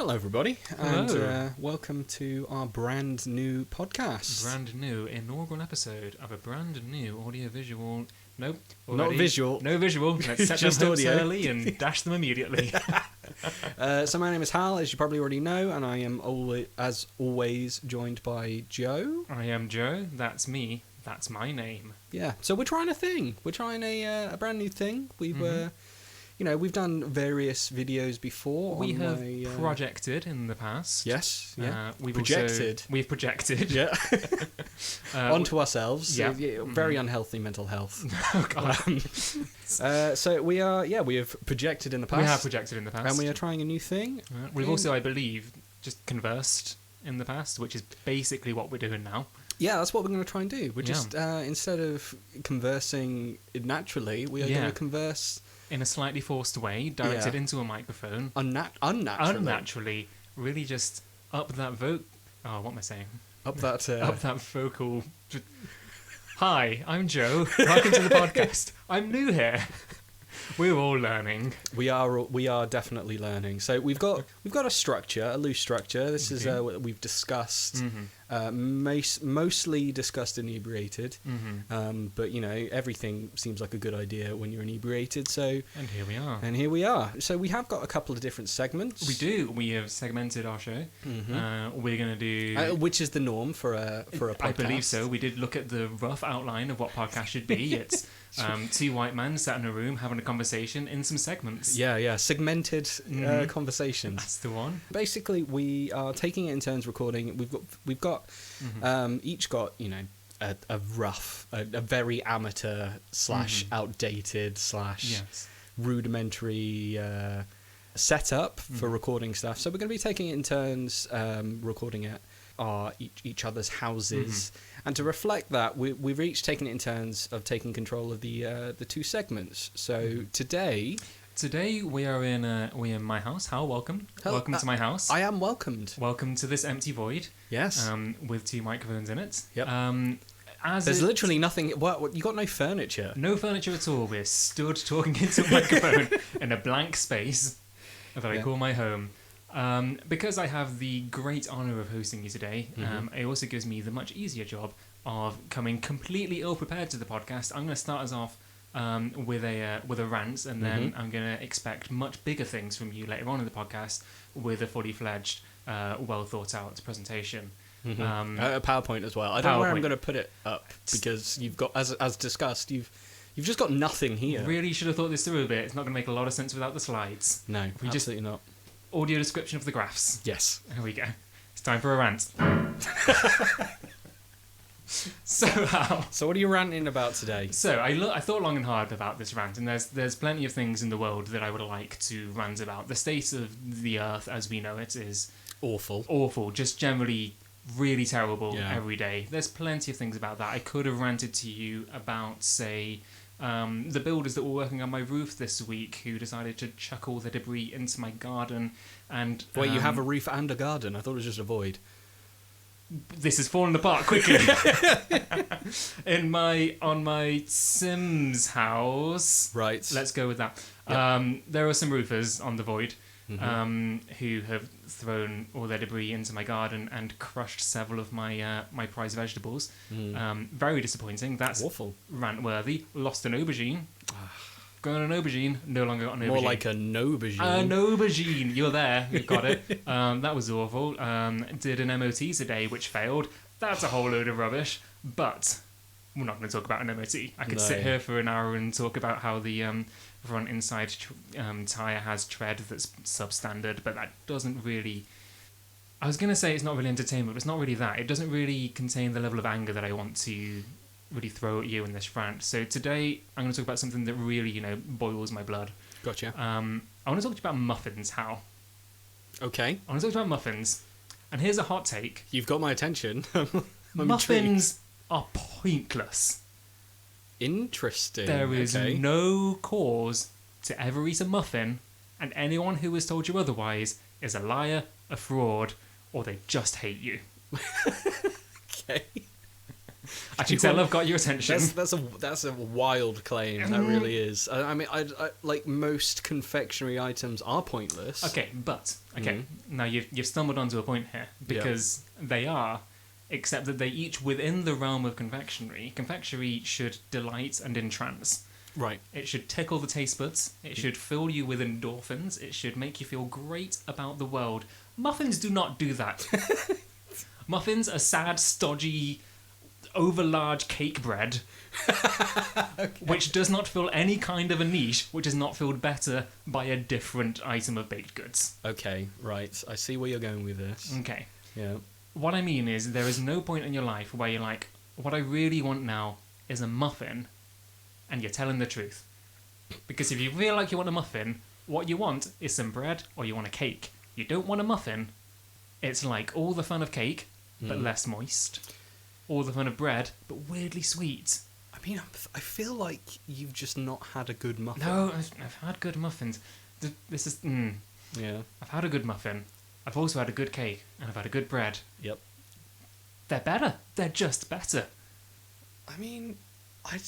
Hello, everybody, Hello. and welcome to our brand new podcast. Brand new inaugural episode of a brand new audio-visual. Nope. Not already. visual. No visual. Let's set Just them hopes audio. early and dash them immediately. So my name is Hal, as you probably already know, and I am as always joined by Joe. I am Joe. That's me. That's my name. Yeah. So we're trying a thing. We're trying a brand new thing. We've we've done various videos before. We on have my, projected in the past. Yes. Yeah. We've Projected. We've projected. Yeah. Onto ourselves. Yeah. Very unhealthy mental health. Oh, God. So we are. Yeah. We have projected in the past. We have projected in the past. And we are trying a new thing. We've also, I believe, just conversed in the past, which is basically what we're doing now. Yeah, that's what we're going to try and do. We're just, instead of conversing naturally, we are going to converse... in a slightly forced way, directed into a microphone. Unnaturally. Really just up that Oh, what am I saying? Up that... Up that vocal... Hi, I'm Joe. Welcome to the podcast. I'm new here. We're all learning. We are definitely learning. So we've got a structure, a loose structure. This is what we've discussed. Mostly discussed inebriated. But everything seems like a good idea when you're inebriated. So and here we are. So we have got a couple of different segments. We do. We have segmented our show. We're going to do which is the norm for a podcast. I believe so. We did look at the rough outline of what podcast should be. It's two white men sat in a room having a conversation in some segments. Yeah. Segmented conversations. That's the one. Basically, we are taking it in turns recording. We've got each got a rough, a very amateur / outdated / rudimentary setup for recording stuff. So we're going to be taking it in turns, recording at each other's houses, and to reflect that, we've each taken it in turns of taking control of the two segments. So today we are in my house. Hal, welcome. Welcome to my house. I am welcomed. Welcome to this empty void. Yes. With two microphones in it. Yep. There's literally nothing. What you got? No furniture. No furniture at all. We're stood talking into a microphone in a blank space that I call my home. Because I have the great honour of hosting you today, it also gives me the much easier job of coming completely ill-prepared to the podcast. I'm going to start us off with a rant, and then I'm going to expect much bigger things from you later on in the podcast with a fully fledged, well thought out presentation. A PowerPoint as well. I don't know where I'm going to put it up because you've got, as discussed, you've just got nothing here. Really should have thought this through a bit. It's not going to make a lot of sense without the slides. No, absolutely not. Audio description of the graphs. Yes. There we go. It's time for a rant. So what are you ranting about today? So I thought long and hard about this rant, and there's plenty of things in the world that I would like to rant about. The state of the earth as we know it is awful, just generally really terrible every day. There's plenty of things about that. I could have ranted to you about, say, the builders that were working on my roof this week who decided to chuck all the debris into my garden. And wait, you have a roof and a garden? I thought it was just a void. This is falling apart quickly. On my Sims house. Right. Let's go with that. Yep. There are some roofers on the void who have thrown all their debris into my garden and crushed several of my my prized vegetables. Very disappointing. That's awful. Rant worthy. Lost an aubergine. Going an aubergine. No longer got an aubergine. More like a aubergine. An aubergine. You're there. You've got it. That was awful. Did an MOT today, which failed. That's a whole load of rubbish. But we're not going to talk about an MOT. I could sit here for an hour and talk about how the front inside tyre has tread that's substandard, but that doesn't really... I was going to say it's not really entertainment, but it's not really that. It doesn't really contain the level of anger that I want to really throw at you in this rant. So today I'm going to talk about something that really, boils my blood. Gotcha. I want to talk to you about muffins, Hal. Okay. I want to talk to you about muffins. And here's a hot take. You've got my attention. Muffins are pointless. Interesting. There is no cause to ever eat a muffin, and anyone who has told you otherwise is a liar, a fraud, or they just hate you. Okay. can tell I've got your attention. That's a wild claim. That really is. I mean, I like most confectionery items are pointless. Okay, but now you've stumbled onto a point here because they are, except that they each within the realm of confectionery. Confectionery should delight and entrance. Right. It should tickle the taste buds. It should fill you with endorphins. It should make you feel great about the world. Muffins do not do that. Muffins are sad, stodgy, overlarge cake bread, which does not fill any kind of a niche, which is not filled better by a different item of baked goods. Okay, right. I see where you're going with this. Okay. Yeah. What I mean is, there is no point in your life where you're like, what I really want now is a muffin, and you're telling the truth. Because if you feel like you want a muffin, what you want is some bread or you want a cake. You don't want a muffin. It's like all the fun of cake, but less moist. All the fun of bread, but weirdly sweet. I mean, I feel like you've just not had a good muffin. No, I've had good muffins. This is... Yeah. I've had a good muffin. I've also had a good cake, and I've had a good bread. Yep. They're better. They're just better. I mean, I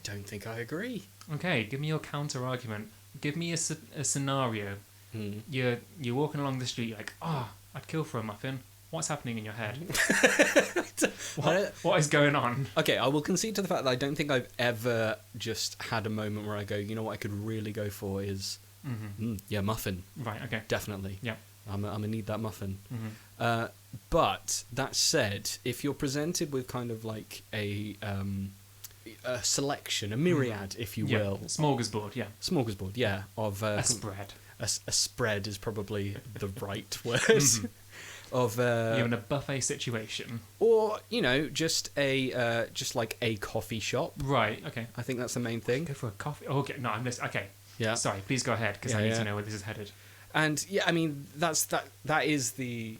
don't think I agree. Okay, give me your counter-argument. Give me a scenario. You're walking along the street, you're like, I'd kill for a muffin. What's happening in your head? What is going on? Okay, I will concede to the fact that I don't think I've ever just had a moment where I go, you know what I could really go for is, muffin. Right, okay. Definitely. Yeah. I'm going to need that muffin. But that said, if you're presented with kind of like a selection, a myriad, if you will. Smorgasbord, yeah. Smorgasbord, yeah. Of a spread. A spread is probably the right word. Of you're in a buffet situation, or just like a coffee shop. Right. Okay. I think that's the main thing. Go for a coffee. Oh, okay. No, I'm just okay. Yeah. Sorry. Please go ahead because I need to know where this is headed. And I mean that is the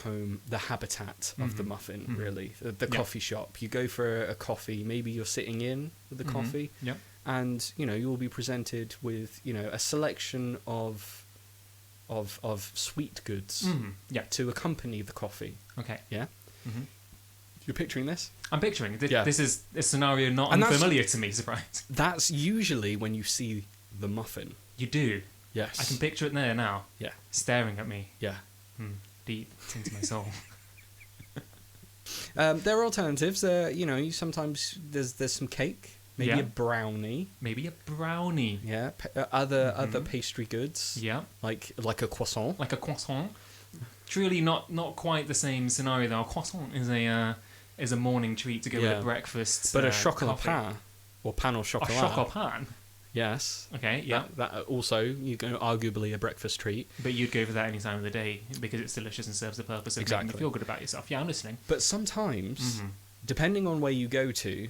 home, the habitat of the muffin, really. The coffee shop. You go for a coffee. Maybe you're sitting in with the coffee. Yeah. And you will be presented with a selection of sweet goods to accompany the coffee. Okay. Yeah. You're picturing this? I'm picturing. This is a scenario not unfamiliar to me. Surprise. That's usually when you see the muffin. You do. Yes. I can picture it there now. Yeah. Staring at me. Yeah. Deep into my soul. There are alternatives. Sometimes there's some cake. Maybe a brownie. Yeah. Other pastry goods. Yeah. Like a croissant. Truly not quite the same scenario though. A croissant is a morning treat to go with a breakfast. But a chocolat pain or pain au chocolat. A chocolat pain. Yes. Okay. Yeah. That also arguably a breakfast treat. But you'd go for that any time of the day because it's delicious and serves the purpose of making you feel good about yourself. Yeah, I'm listening. But sometimes, depending on where you go to,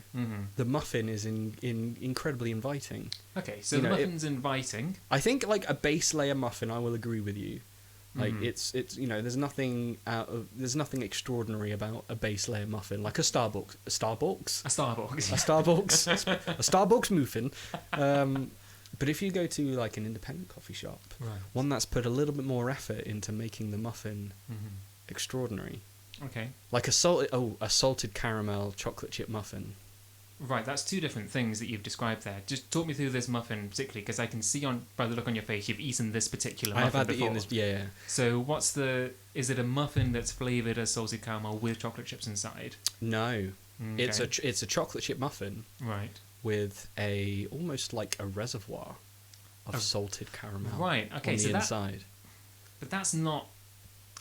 the muffin is incredibly inviting. Okay, so the muffin's inviting. I think like a base layer muffin, I will agree with you. Like it's there's nothing extraordinary about a base layer muffin, like a Starbucks muffin. But if you go to like an independent coffee shop, one that's put a little bit more effort into making the muffin extraordinary. Okay. Like a salted caramel chocolate chip muffin. Right, that's two different things that you've described there. Just talk me through this muffin particularly, because I can see by the look on your face you've eaten this particular muffin before. I have eaten this, yeah. So is it a muffin that's flavoured as salted caramel with chocolate chips inside? No. Okay. It's a chocolate chip muffin. Right. With almost like a reservoir of salted caramel. Right, okay. On the inside. But that's not...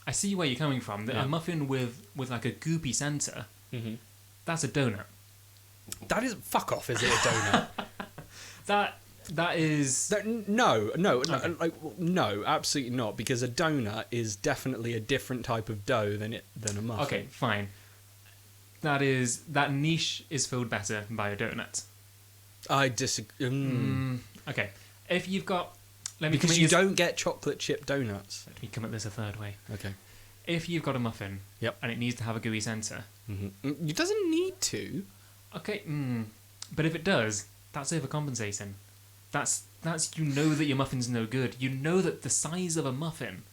I see where you're coming from. A muffin with like a goopy centre, that's a donut. That is... Fuck off, is it a donut? That is... No, absolutely not, because a donut is definitely a different type of dough than a muffin. Okay, fine. That niche is filled better by a donut. I disagree. Okay. If you've got... Because you don't get chocolate chip donuts. Let me come at this a third way. Okay. If you've got a muffin, and it needs to have a gooey centre... It doesn't need to. Okay, but if it does, that's overcompensating. That's that your muffin's no good. You know that the size of a muffin,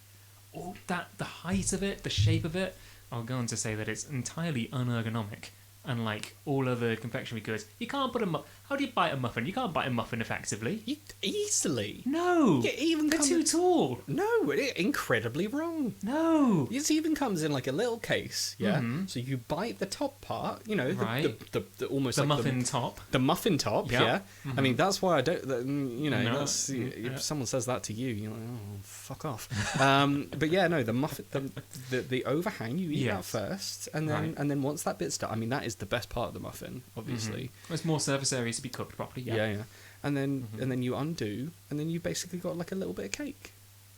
the height of it, the shape of it, I'll go on to say that it's entirely unergonomic. and like all other confectionery goods, you can't put how do you bite a muffin? You can't bite a muffin effectively. Easily. No. They're too tall. No, incredibly wrong. No. It even comes in like a little case, yeah? Mm-hmm. So you bite the top part, Right. the almost The like muffin top. The muffin top, Yep. yeah? Mm-hmm. I mean, that's why I don't, No. if someone says that to you, you're like, oh, fuck off. But yeah, no, the muffin, the overhang, you eat that first, and then once that bit's done, I mean, that is the best part of the muffin, obviously. Mm-hmm. There's more surface areas to be cooked properly, Yeah. And then you undo, and then you basically got like a little bit of cake.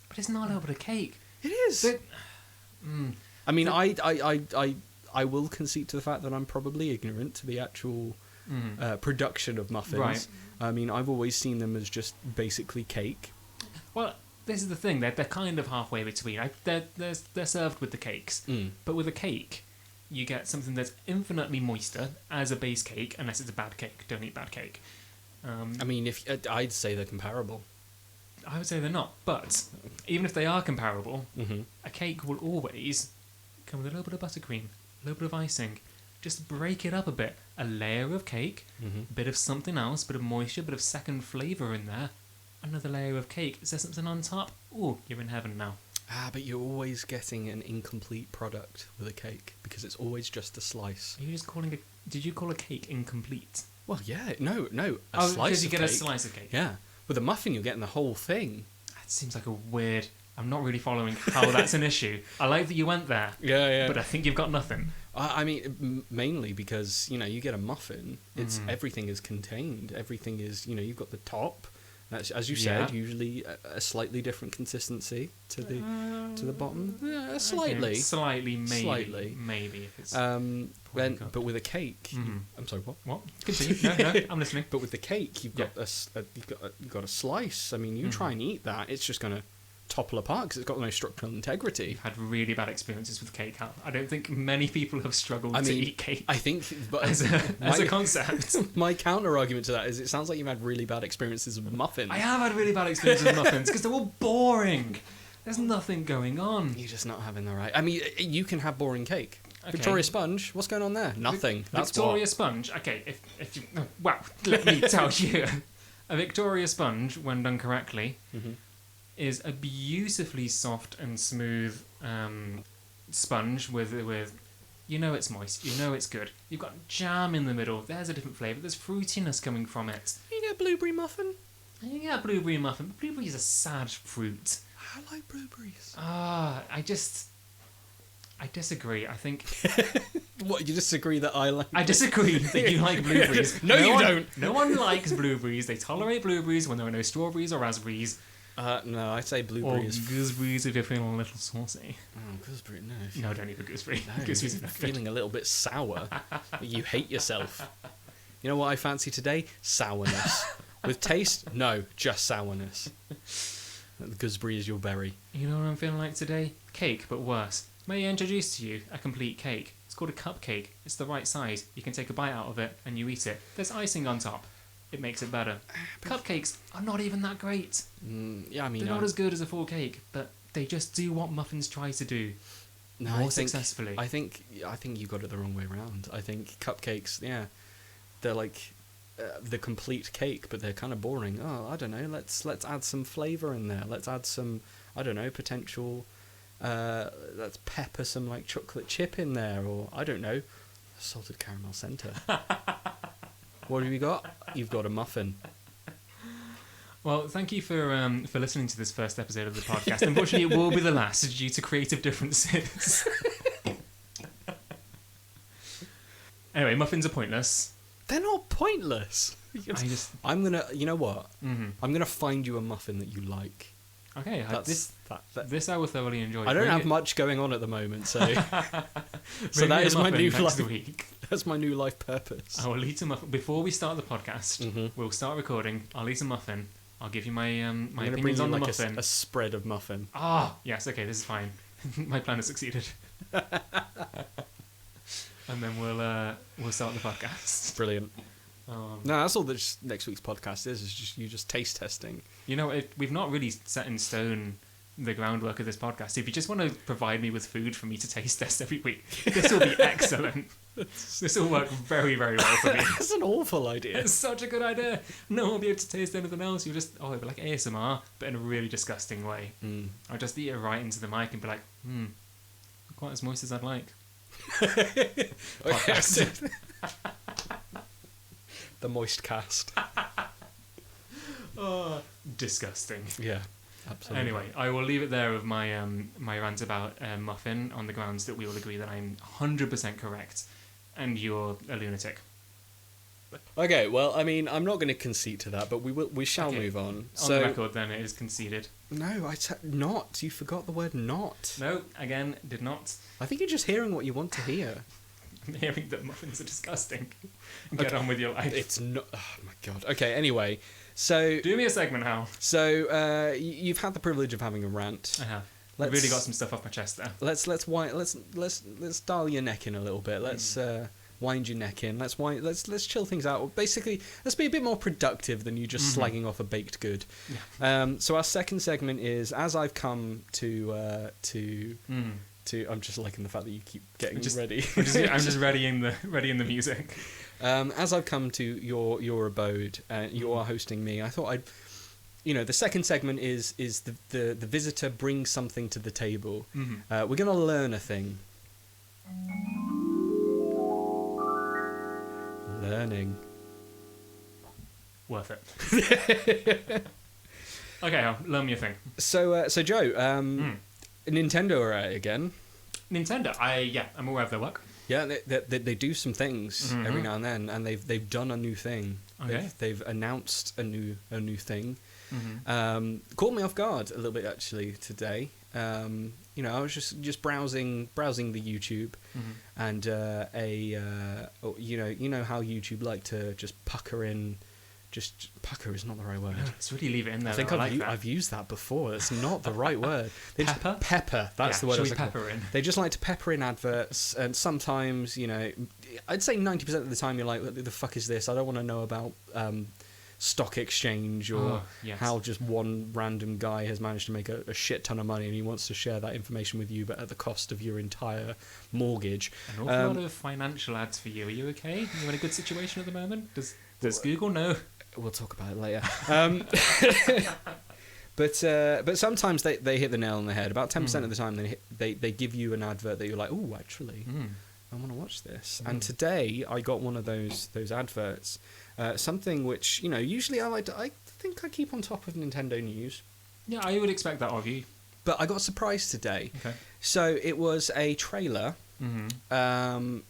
But it's not a little bit of cake. It is. I mean, I will concede to the fact that I'm probably ignorant to the actual production of muffins. Right. I mean, I've always seen them as just basically cake. Well, this is the thing. They're kind of halfway between. They're served with the cakes, but with a cake, you get something that's infinitely moister as a base cake, unless it's a bad cake. Don't eat bad cake. I mean, I'd say they're comparable. I would say they're not, but even if they are comparable, a cake will always come with a little bit of buttercream, a little bit of icing. Just break it up a bit. A layer of cake, a bit of something else, bit of moisture, bit of second flavour in there. Another layer of cake. Is there something on top? Ooh, you're in heaven now. But you're always getting an incomplete product with a cake because it's always just a slice. Are you just calling did you call a cake incomplete? Well, yeah, no, a slice because you of get cake. a slice of cake. Yeah, with a muffin, you're getting the whole thing. That seems like a weird. I'm not really following how that's an issue. I like that you went there. Yeah. But I think you've got nothing. I mean, mainly because you get a muffin. It's everything is contained. Everything is you've got the top. That's, as you said, usually a slightly different consistency to the bottom. Yeah, slightly. Okay. Slightly, maybe if it's. But with a cake, I'm sorry, what? What? Continue. No, I'm listening. But with the cake, you've got you've got a slice. I mean, you try and eat that, it's just gonna topple apart because it's got no structural integrity. You've had really bad experiences with cake, Hal. I don't think many people have struggled to eat cake. I think, but as a concept. My counter argument to that is, it sounds like you've had really bad experiences with muffins. I have had really bad experiences with muffins because they're all boring. There's nothing going on. You're just not having the right. I mean, you can have boring cake. Okay. Victoria Sponge, what's going on there? Nothing. That's Victoria Sponge. Okay, if you, well, let me tell you, a Victoria Sponge, when done correctly, is a beautifully soft and smooth sponge with it's moist, it's good. You've got jam in the middle. There's a different flavour. There's fruitiness coming from it. You get a blueberry muffin. You get a blueberry muffin. But blueberry is a sad fruit. I like blueberries. I disagree. I think. What, you disagree that I like? I disagree that you like blueberries. No, you don't. No one likes blueberries. They tolerate blueberries when there are no strawberries or raspberries. No, I'd say blueberry is... Or gooseberries if you're feeling a little saucy. Oh, gooseberry, no. No, don't eat a gooseberry. No, Gooseberries are you're not good. feeling a little bit sour. You hate yourself. You know what I fancy today? Sourness. With taste? No, just sourness. The gooseberry is your berry. You know what I'm feeling like today? Cake, but worse. May I introduce to you a complete cake? It's called a cupcake. It's the right size. You can take a bite out of it and you eat it. There's icing on top. It makes it better. Cupcakes are not even that great. Yeah, I mean... They're not as good as a full cake, but they just do what muffins try to do. No, more successfully. I think you got it the wrong way around. I think cupcakes, they're like the complete cake, but they're kind of boring. Oh, I don't know. Let's add some flavour in there. Let's add some, I don't know, potential... let's pepper some like chocolate chip in there, or I don't know, salted caramel centre. What have you got? You've got a muffin. Well, thank you for listening to this first episode of the podcast. Unfortunately, it will be the last due to creative differences. Anyway, muffins are pointless. They're not pointless. I'm gonna, you know what? I'm gonna find you a muffin that you like. Okay, this I will thoroughly enjoy. I don't have much going on at the moment, so so that is my new life. Week. That's my new life purpose. I will eat a muffin before we start the podcast. We'll start recording. I'll eat a muffin. I'll give you my my opinions on the muffin. A spread of muffin. Yes. Okay, this is fine. My plan has succeeded. And then we'll start the podcast. Brilliant. No, that's all that next week's podcast is just taste testing. You know, we've not really set in stone the groundwork of this podcast. If you just want to provide me with food for me to taste test every week, this will be excellent. This will work very, very well for me. That's an awful idea. It's such a good idea. No one will be able to taste anything else. You'll just, it'll be like ASMR, but in a really disgusting way. I'll just eat it right into the mic and be like, quite as moist as I'd like. Podcast. The moist cast. Oh, disgusting. Yeah, absolutely. Anyway, I will leave it there with my my rant about Muffin on the grounds that we all agree that I'm 100% correct and you're a lunatic. Okay, well, I mean, I'm not going to concede to that, but we shall move on. On the record, then, it is conceded. No, not. You forgot the word not. No, again, did not. I think you're just hearing what you want to hear. I'm hearing that muffins are disgusting. Get on with your life. It's not... Oh, my God. Okay, anyway, so... Do me a segment, Hal. So, you've had the privilege of having a rant. I have. I've really got some stuff off my chest there. Let's dial your neck in a little bit. Let's wind your neck in. Let's chill things out. Basically, let's be a bit more productive than you just slagging off a baked good. Yeah. So our second segment is, as I've come to I'm just liking the fact that you keep getting ready. I'm just readying the music. As I've come to your abode, you are hosting me. I thought I'd, the second segment is the visitor brings something to the table. We're gonna learn a thing. Learning. Worth it. Okay, learn me a thing. So Joe, Nintendo are out again. Nintendo, I'm aware of their work. Yeah, they do some things every now and then, and they've done a new thing. Okay. They've announced a new thing. Caught me off guard a little bit actually today. I was just browsing the YouTube, and you know how YouTube like to just pucker in. Just pucker is not the right word. No, let's really leave it in there. I think I've used that before. It's not the right word. Pepper? Pepper. That's the word. Pepper in? They just like to pepper in adverts, and sometimes, I'd say 90% of the time you're like, what the fuck is this? I don't want to know about stock exchange or how just one random guy has managed to make a shit ton of money and he wants to share that information with you, but at the cost of your entire mortgage. An awful lot of financial ads for you. Are you okay? Are you in a good situation at the moment? Does Google know? We'll talk about it later. But sometimes they hit the nail on the head. About 10% of the time they give you an advert that you're like, oh, actually, I want to watch this. And today I got one of those adverts. Something which, usually I think I keep on top of Nintendo news. Yeah, I would expect that of you. But I got surprised today. Okay. So it was a trailer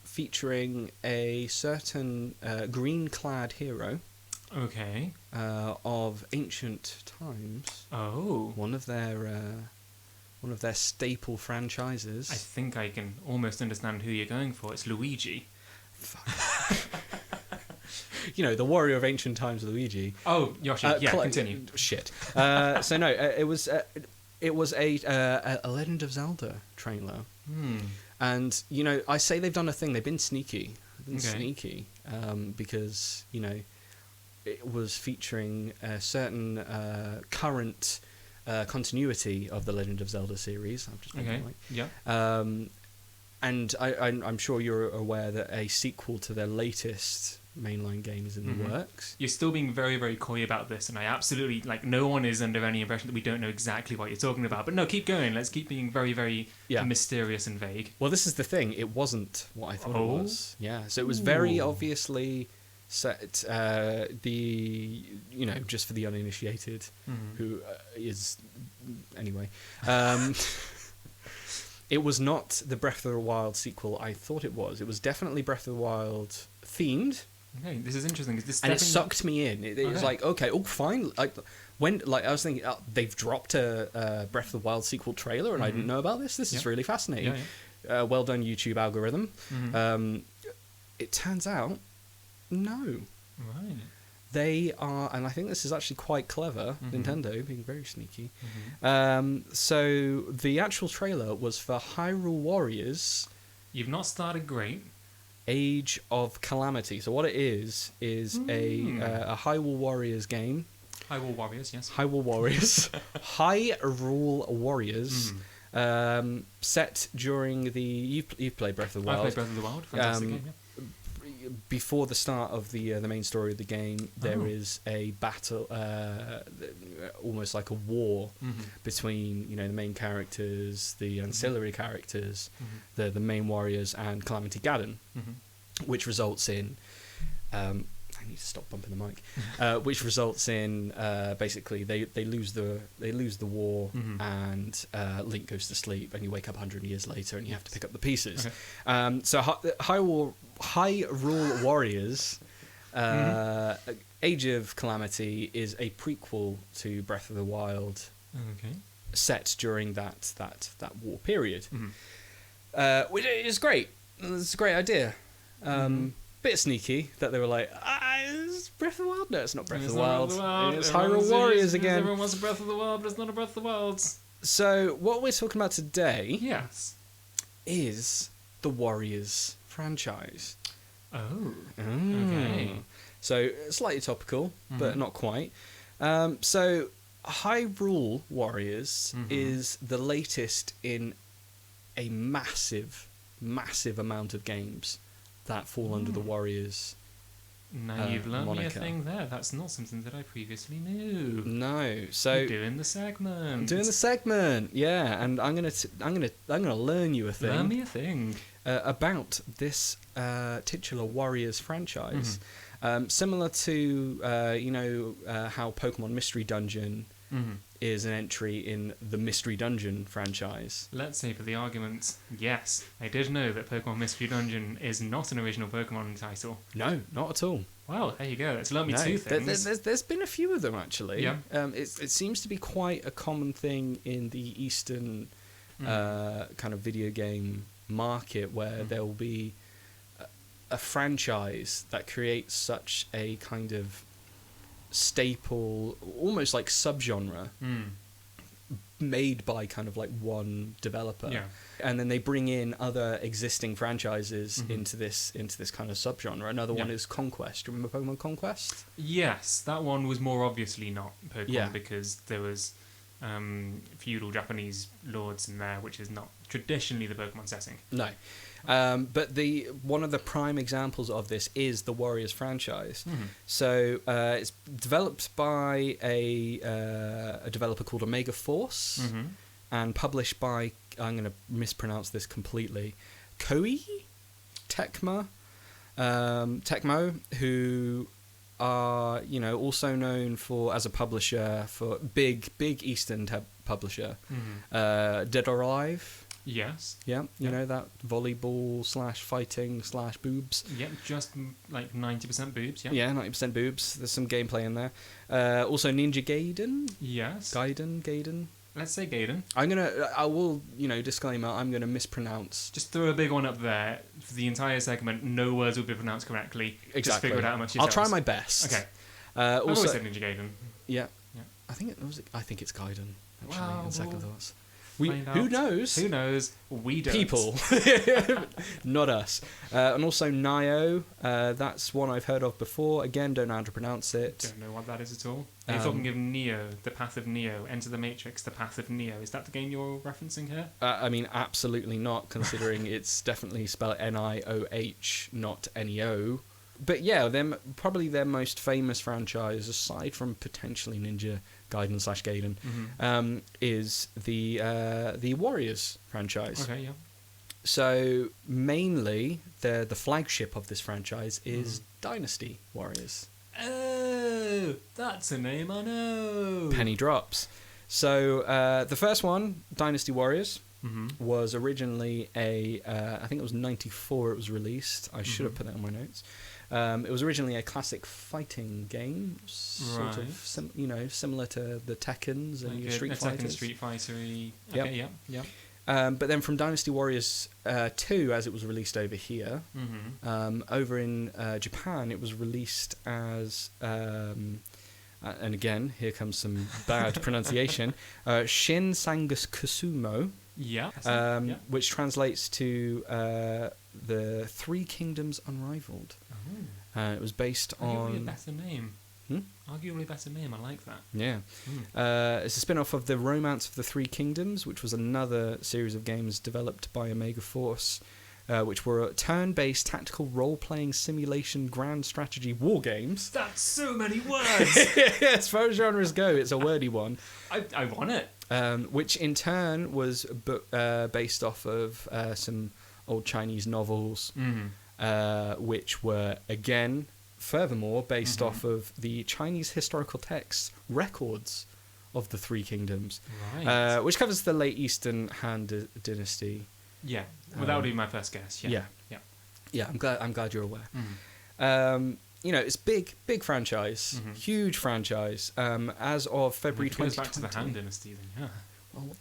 featuring a certain green-clad hero. Okay. Of ancient times. Oh. One of their staple franchises. I think I can almost understand who you're going for. It's Luigi. Fuck. The warrior of ancient times, Luigi. Oh, Yoshi. Continue. Shit. So no, it was a Legend of Zelda trailer. And I say they've done a thing. They've been sneaky. Because it was featuring a certain current continuity of the Legend of Zelda series. I've just been and I'm sure you're aware that a sequel to their latest mainline game is in the works. You're still being very, very coy about this, and I absolutely, no one is under any impression that we don't know exactly what you're talking about. But no, keep going. Let's keep being very, very mysterious and vague. Well, this is the thing. It wasn't what I thought it was. Yeah, so it was very obviously set just for the uninitiated, who is anyway. It was not the Breath of the Wild sequel I thought it was. It was definitely Breath of the Wild themed. Okay, this is interesting. It sucked me in. It was like, okay, fine. I was thinking, they've dropped a Breath of the Wild sequel trailer, and I didn't know about this. This is really fascinating. Yeah. Well done, YouTube algorithm. It turns out, no. Right. They are, and I think this is actually quite clever, Nintendo being very sneaky. So the actual trailer was for Hyrule Warriors. You've not started great. Age of Calamity. So what it is a Hyrule Warriors game Hyrule Warriors, yes. Hyrule Warriors. Hyrule Warriors. Set during the... You've played Breath of the Wild. I played Breath of the Wild. Fantastic game, yeah. Before the start of the main story of the game, there is a battle, almost like a war between the main characters, the ancillary characters, the main warriors, and Calamity Ganon, which results in. I need to stop bumping the mic. Which results in basically they lose the war, and Link goes to sleep, and you wake up 100 years later, and you have to pick up the pieces. Okay. So Hyrule Warriors, Age of Calamity is a prequel to Breath of the Wild, set during that war period, which is great. It's a great idea. Bit sneaky that they were like, it's Breath of the Wild. No, it's not Breath of the Wild. It's Hyrule Warriors again. Everyone wants a Breath of the Wild, but it's not a Breath of the Wild. So what we're talking about today, is the Warriors franchise. Oh. Okay. So slightly topical, but not quite. So Hyrule Warriors is the latest in a massive amount of games that fall under the Warriors. Now you've learned me a thing there. That's not something that I previously knew. No, so you're doing the segment. I'm doing the segment, yeah, and I'm gonna learn you a thing. Learn me a thing about this titular Warriors franchise. Similar to how Pokemon Mystery Dungeon is an entry in the Mystery Dungeon franchise. Let's say for the argument, yes, I did know that Pokemon Mystery Dungeon is not an original Pokemon title. No, not at all. Well, there you go. It's learned me two things. There's been a few of them, actually. Yeah. It seems to be quite a common thing in the Eastern kind of video game market, where there will be a franchise that creates such a kind of staple, almost like subgenre, made by kind of like one developer, and then they bring in other existing franchises into this kind of subgenre. Another one is Conquest. Do you remember Pokemon Conquest? Yes, that one was more obviously not Pokemon because there was feudal Japanese lords in there, which is not traditionally the Pokemon setting. No. But one of the prime examples of this is the Warriors franchise. So it's developed by a developer called Omega Force, and published by, I'm going to mispronounce this completely, Koei Tecmo, who are also known as a publisher for big Eastern publisher, Dead or Alive. Yes. Yeah, you know, that volleyball / fighting / boobs. Yeah, just like 90% boobs, yeah. Yeah, 90% boobs. There's some gameplay in there. Also Ninja Gaiden. Yes. Gaiden. Let's say Gaiden. I will, disclaimer, I'm going to mispronounce. Just throw a big one up there. For the entire segment, no words will be pronounced correctly. Exactly. Just figure it out how much yourselves. I'll try my best. Okay. Also, I've always said Ninja Gaiden. Yeah. I think it's Gaiden, actually, wow, in second thoughts. Who knows? Who knows? We don't. People. Not us. And also Nioh. That's one I've heard of before. Again, don't know how to pronounce it. Don't know what that is at all. Are you talking of Neo, The Path of Neo, Enter the Matrix, The Path of Neo? Is that the game you're referencing here? I mean, absolutely not, considering it's definitely spelled Nioh, not Neo. But yeah, probably their most famous franchise, aside from potentially Ninja Gaiden / Gaiden, is the Warriors franchise. Okay, yeah. So mainly the flagship of this franchise is Dynasty Warriors. Oh, that's a name I know. Penny drops. So the first one, Dynasty Warriors, was originally I think it was 94 it was released. I should have put that in my notes. It was originally a classic fighting game, sort of similar to the Tekkens and your Street Fighters. Tekken, Street Fighter-y. Okay, yeah. But then from Dynasty Warriors 2, as it was released over here, over in Japan, it was released as, and again, here comes some bad pronunciation, Shin Sangus Kusumo, which translates to the Three Kingdoms Unrivaled. It was based on... a better name. Arguably better name. I like that. Yeah. It's a spin-off of the Romance of the Three Kingdoms, which was another series of games developed by Omega Force, which were turn-based tactical role-playing simulation grand strategy war games. That's so many words! As far as genres go, it's a wordy one. I want it. Which in turn was based off of some old Chinese novels, which were, again, furthermore, based off of the Chinese historical texts, records of the Three Kingdoms, which covers the late Eastern Han Dynasty. Yeah, well, that would be my first guess. Yeah. I'm glad you're aware. It's big franchise, huge franchise. As of February 2020. Goes back to the Han Dynasty, then. Well,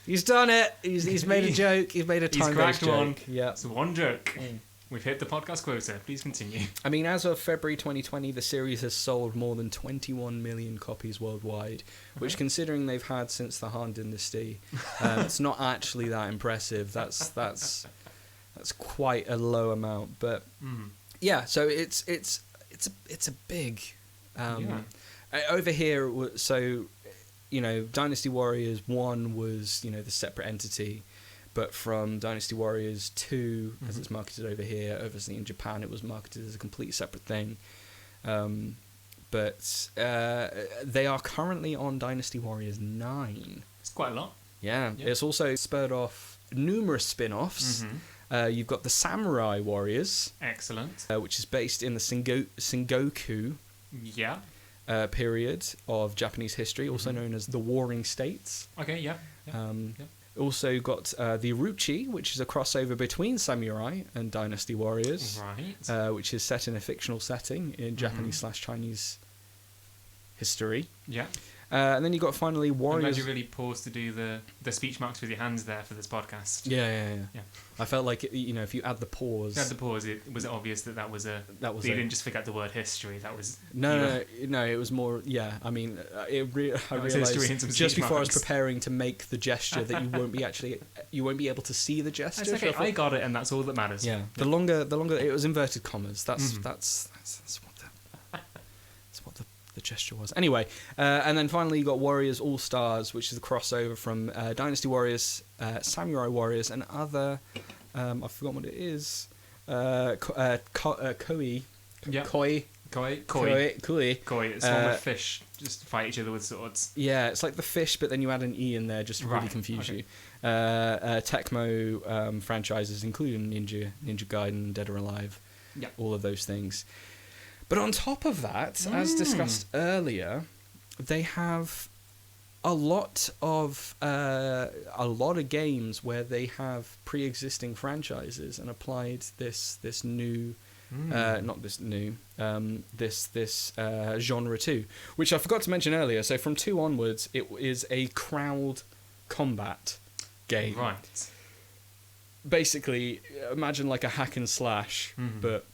he's done it. He's made a joke. He's made a time-based joke. One. Yeah, it's one joke. We've hit the podcast quota. Please continue. I mean, as of February 2020, the series has sold more than 21 million copies worldwide, which, considering they've had since the Han Dynasty, it's not actually that impressive. That's quite a low amount, but yeah. So it's a big over here. So Dynasty Warriors 1 was the separate entity. But from Dynasty Warriors 2, as it's marketed over here, obviously in Japan it was marketed as a completely separate thing. But they are currently on Dynasty Warriors 9. It's quite a lot. Yeah. It's also spurred off numerous spin-offs. You've got the Samurai Warriors. Excellent. Which is based in the Sengoku period of Japanese history, also known as the Warring States. Okay, yeah. Also got the Uruchi, which is a crossover between Samurai and Dynasty Warriors, which is set in a fictional setting in Japanese/Chinese history. Yeah. And then you got finally Warriors. I'm glad you really paused to do the speech marks with your hands there for this podcast. Yeah. I felt like if you add the pause. Was it obvious that was a? That was. You didn't just forget the word history. That was. No. It was more. Yeah. I mean, I realized just before I was preparing to make the gesture that you won't be able to see the gesture. That's okay. I got it, and that's all that matters. Yeah. The longer it was inverted commas. That's what the gesture was. Anyway, and then finally you got Warriors All Stars, which is a crossover from Dynasty Warriors, Samurai Warriors, and other. I've forgotten what it is. Koi. Yeah. Koi. It's one with fish. Just fight each other with swords. Yeah, it's like the fish, but then you add an E in there just to really confuse you. Tecmo franchises, including Ninja Gaiden, Dead or Alive. Yeah. All of those things. But on top of that, as discussed earlier, they have a lot of games where they have pre-existing franchises and applied this genre too, which I forgot to mention earlier. So from 2 onwards, it is a crowd combat game. Right. Basically, imagine like a hack and slash, but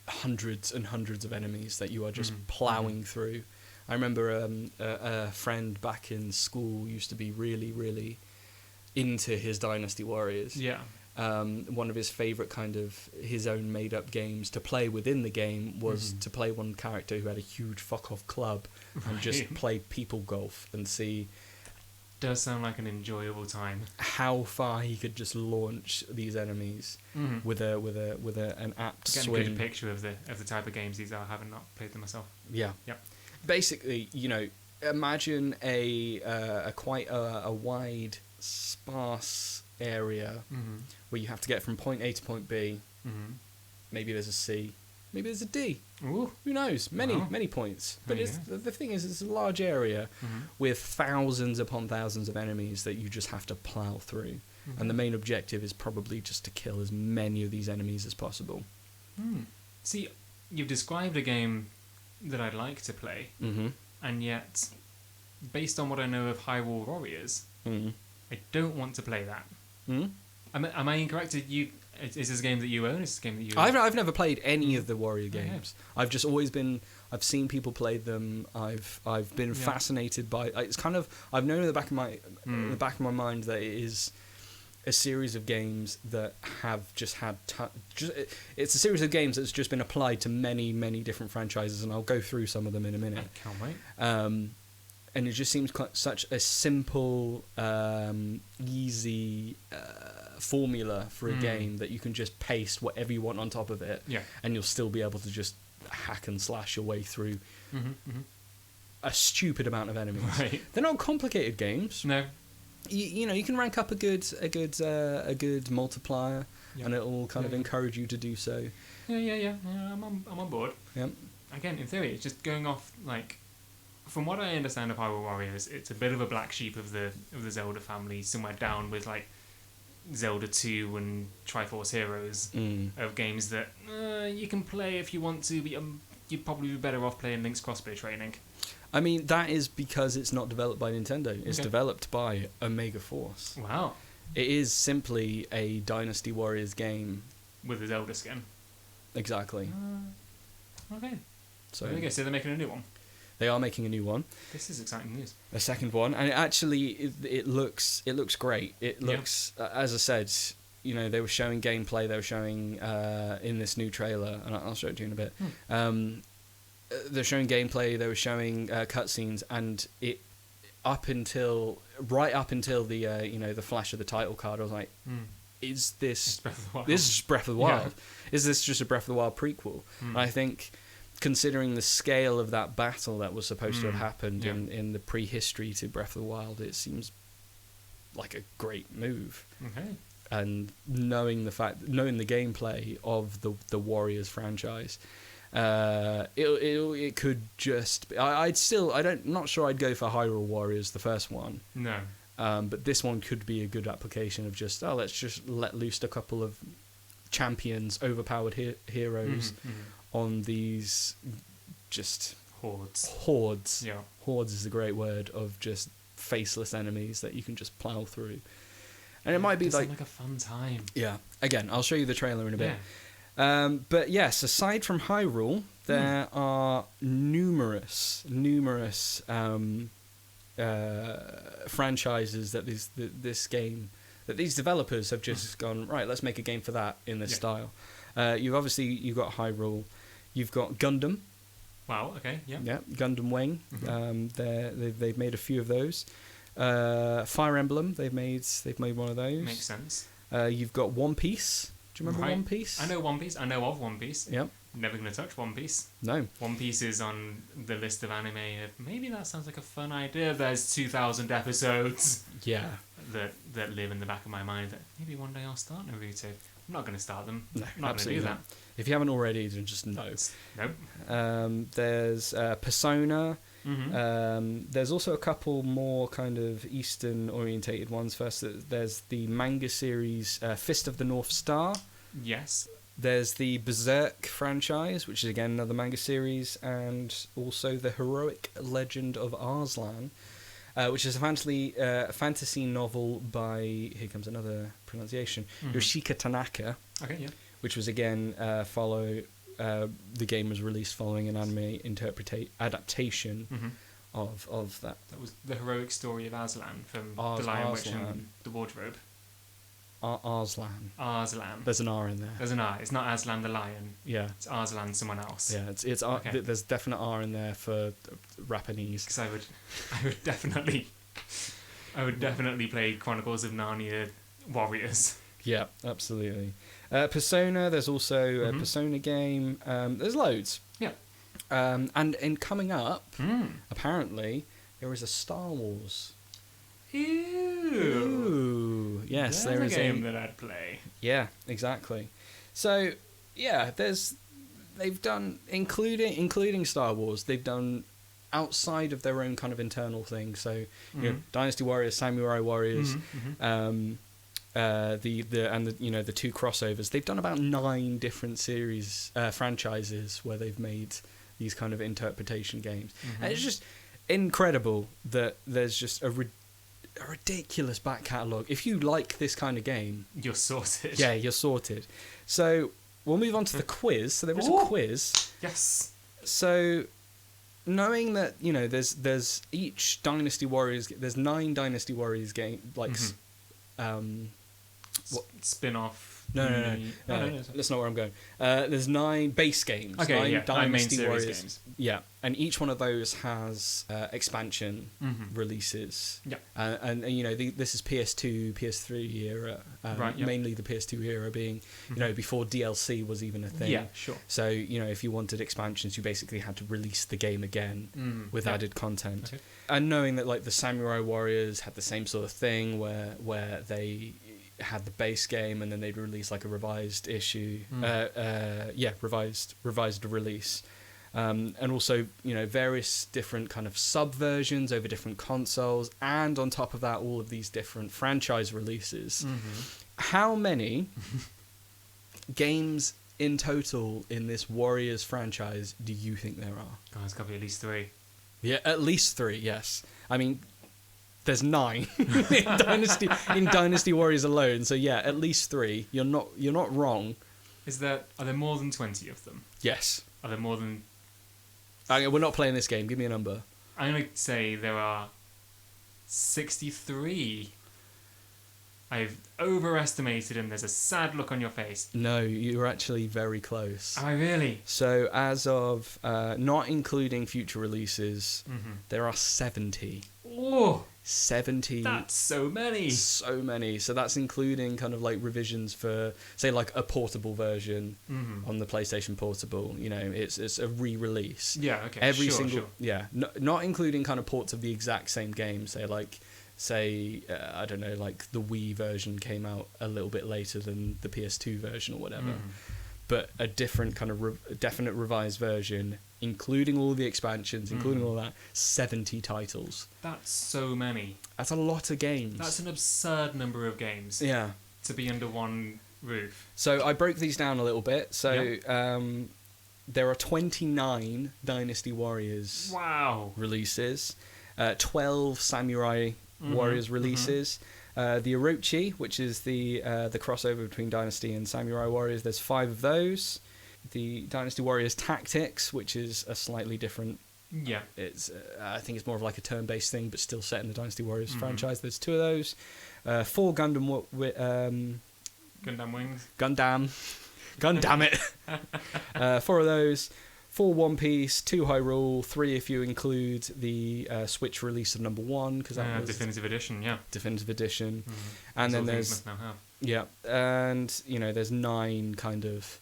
hundreds and hundreds of enemies that you are just plowing through. I remember a friend back in school used to be really, really into his Dynasty Warriors. Yeah. One of his favourite his own made-up games to play within the game was to play one character who had a huge fuck-off club and just play people golf and see... Does sound like an enjoyable time. How far he could just launch these enemies with an apt swing. Getting a good picture of the type of games these are, having not played them myself. Yeah. Basically, imagine a quite a wide, sparse area where you have to get from point A to point B. Maybe there's a C. Maybe there's a D. Ooh. Who knows? Many points. But the thing is, it's a large area with thousands upon thousands of enemies that you just have to plow through. And the main objective is probably just to kill as many of these enemies as possible. See, you've described a game that I'd like to play, and yet, based on what I know of High Wall Warriors, I don't want to play that. Am I incorrect? Is this a game that you own? Is this a game that you own? I've never played any of the Warrior games. I've just always been... I've seen people play them. I've been fascinated by... It's kind of... I've known in the back of my mind that it is a series of games that have just had it's a series of games that's just been applied to many different franchises, and I'll go through some of them in a minute. I can't wait. And it just seems quite such a simple, easy formula for a game that you can just paste whatever you want on top of it, and you'll still be able to just hack and slash your way through a stupid amount of enemies. Right. They're not complicated games. No. You know, you can rank up a good multiplier, and it will kind of encourage you to do so. Yeah. I'm on board. Yeah. Again, in theory, it's just going off like, from what I understand of Hyrule Warriors, it's a bit of a black sheep of the Zelda family, somewhere down with like Zelda 2 and Triforce Heroes of games that you can play if you want to, but you'd probably be better off playing Link's Crossbow Training. I mean, that is because it's not developed by Nintendo. It's developed by Omega Force. Wow. It is simply a Dynasty Warriors game. With a Zelda skin. Exactly. Okay. So there you go. So they're making a new one. They are making a new one. This is exciting news. A second one. And it looks great. It looks, as I said, you know, they were showing gameplay. They were showing in this new trailer, and I'll show it to you in a bit. They're showing gameplay, they were showing cutscenes, and it right up until the the flash of the title card, I was like, is this this is Breath of the Wild? Is this just a Breath of the Wild prequel? And I think, considering the scale of that battle that was supposed to have happened in the prehistory to Breath of the Wild, it seems like a great move. Okay. And knowing the gameplay of the Warriors franchise, it could just be, not sure I'd go for Hyrule Warriors, the first one. No. But this one could be a good application of just, let's just let loose a couple of champions, overpowered heroes on these just hordes. Yeah. Hordes is a great word, of just faceless enemies that you can just plow through. And it might be like a fun time. Yeah. Again, I'll show you the trailer in a bit. Yeah. But yes, aside from Hyrule, there are numerous franchises that these developers have just gone, right, let's make a game for that in this style. You've got Hyrule, you've got Gundam. Wow. Okay. Yeah. Yeah. Gundam Wing. They've made a few of those. Fire Emblem. They've made one of those. Makes sense. You've got One Piece. Do you remember One Piece? I know One Piece. I know of One Piece. Yep. Never going to touch One Piece. No. One Piece is on the list of anime. Maybe that sounds like a fun idea. There's 2,000 episodes. Yeah. That live in the back of my mind. That maybe one day I'll start Naruto. I'm not going to start them. No, I'm not going to do that. If you haven't already, then just no. Nope. There's Persona. There's also a couple more kind of Eastern orientated ones. First, there's the manga series Fist of the North Star. Yes. There's the Berserk franchise, which is again another manga series, and also the Heroic Legend of Arslan, which is a fantasy novel by, here comes another pronunciation, Yoshika Tanaka. Okay, yeah. Which was again the game was released following an anime adaptation of that. That was the heroic story of Aslan from The Lion, Witch and the Wardrobe. Arslan. Arslan. There's an R in there. There's an R. It's not Aslan the lion. Yeah. It's Arslan someone else. Yeah. It's okay. There's definite R in there for Rapanese. Because I would definitely play Chronicles of Narnia Warriors. Yeah, absolutely. Persona. There's also a Persona game. There's loads. Yeah. And in coming up, apparently there is a Star Wars. Ooh. Yes, there is a game that I'd play. Yeah, exactly. So, yeah, they've done, including Star Wars, they've done outside of their own kind of internal thing. So, you know, Dynasty Warriors, Samurai Warriors, the two crossovers. They've done about 9 different series franchises where they've made these kind of interpretation games, and it's just incredible that there's just a ridiculous back catalogue. If you like this kind of game, you're sorted. Yeah, you're sorted. So we'll move on to the quiz. So there is a quiz. Yes. So knowing that, you know, there's each Dynasty Warriors, there's 9 Dynasty Warriors game spin-off. No. That's not where I'm going. There's 9 base games. Okay, 9 yeah, 9 main Dynasty series Warriors games. Yeah, and each one of those has expansion releases. Yeah. And this is PS2, PS3 era. Right, yeah. Mainly the PS2 era being, before DLC was even a thing. Yeah, sure. So, if you wanted expansions, you basically had to release the game again with added content. Okay. And knowing that, like, the Samurai Warriors had the same sort of thing where they had the base game and then they'd release like a revised issue, revised release, and also various different kind of subversions over different consoles, and on top of that all of these different franchise releases. How many games in total in this Warriors franchise do you think there are? Oh, it's got to be at least 3. Yeah, at least 3. Yes, I mean, there's 9 in Dynasty Warriors alone. So yeah, at least 3. You're not wrong. Are there more than 20 of them? Yes. Are there more than? We're not playing this game. Give me a number. I'm gonna say there are 63. I've overestimated him. There's a sad look on your face. No, you're actually very close. Am I really? So as of not including future releases, there are 70. Oh, 70. That's so many. So many. So that's including kind of like revisions for, say, like a portable version on the PlayStation Portable. It's a re-release. Yeah. Okay. Every sure, single. Sure. Yeah. Not including kind of ports of the exact same game. Say I don't know, like the Wii version came out a little bit later than the PS2 version or whatever, but a different kind of definite revised version, including all the expansions, including all that. 70 titles. That's so many. That's a lot of games. That's an absurd number of games. Yeah. To be under one roof. So I broke these down a little bit. So there are 29 Dynasty Warriors releases, 12 Samurai Warriors releases. The Orochi, which is the crossover between Dynasty and Samurai Warriors, there's 5 of those. The Dynasty Warriors Tactics, which is a slightly different. Yeah. It's I think it's more of like a turn-based thing, but still set in the Dynasty Warriors franchise. There's 2 of those. 4 Gundam. Gundam Wings. Gundam it. 4 of those. 4 One Piece, 2 Hyrule, 3 if you include the Switch release of number 1, because that was Definitive Edition, yeah. Definitive Edition, and then there's and there's 9 kind of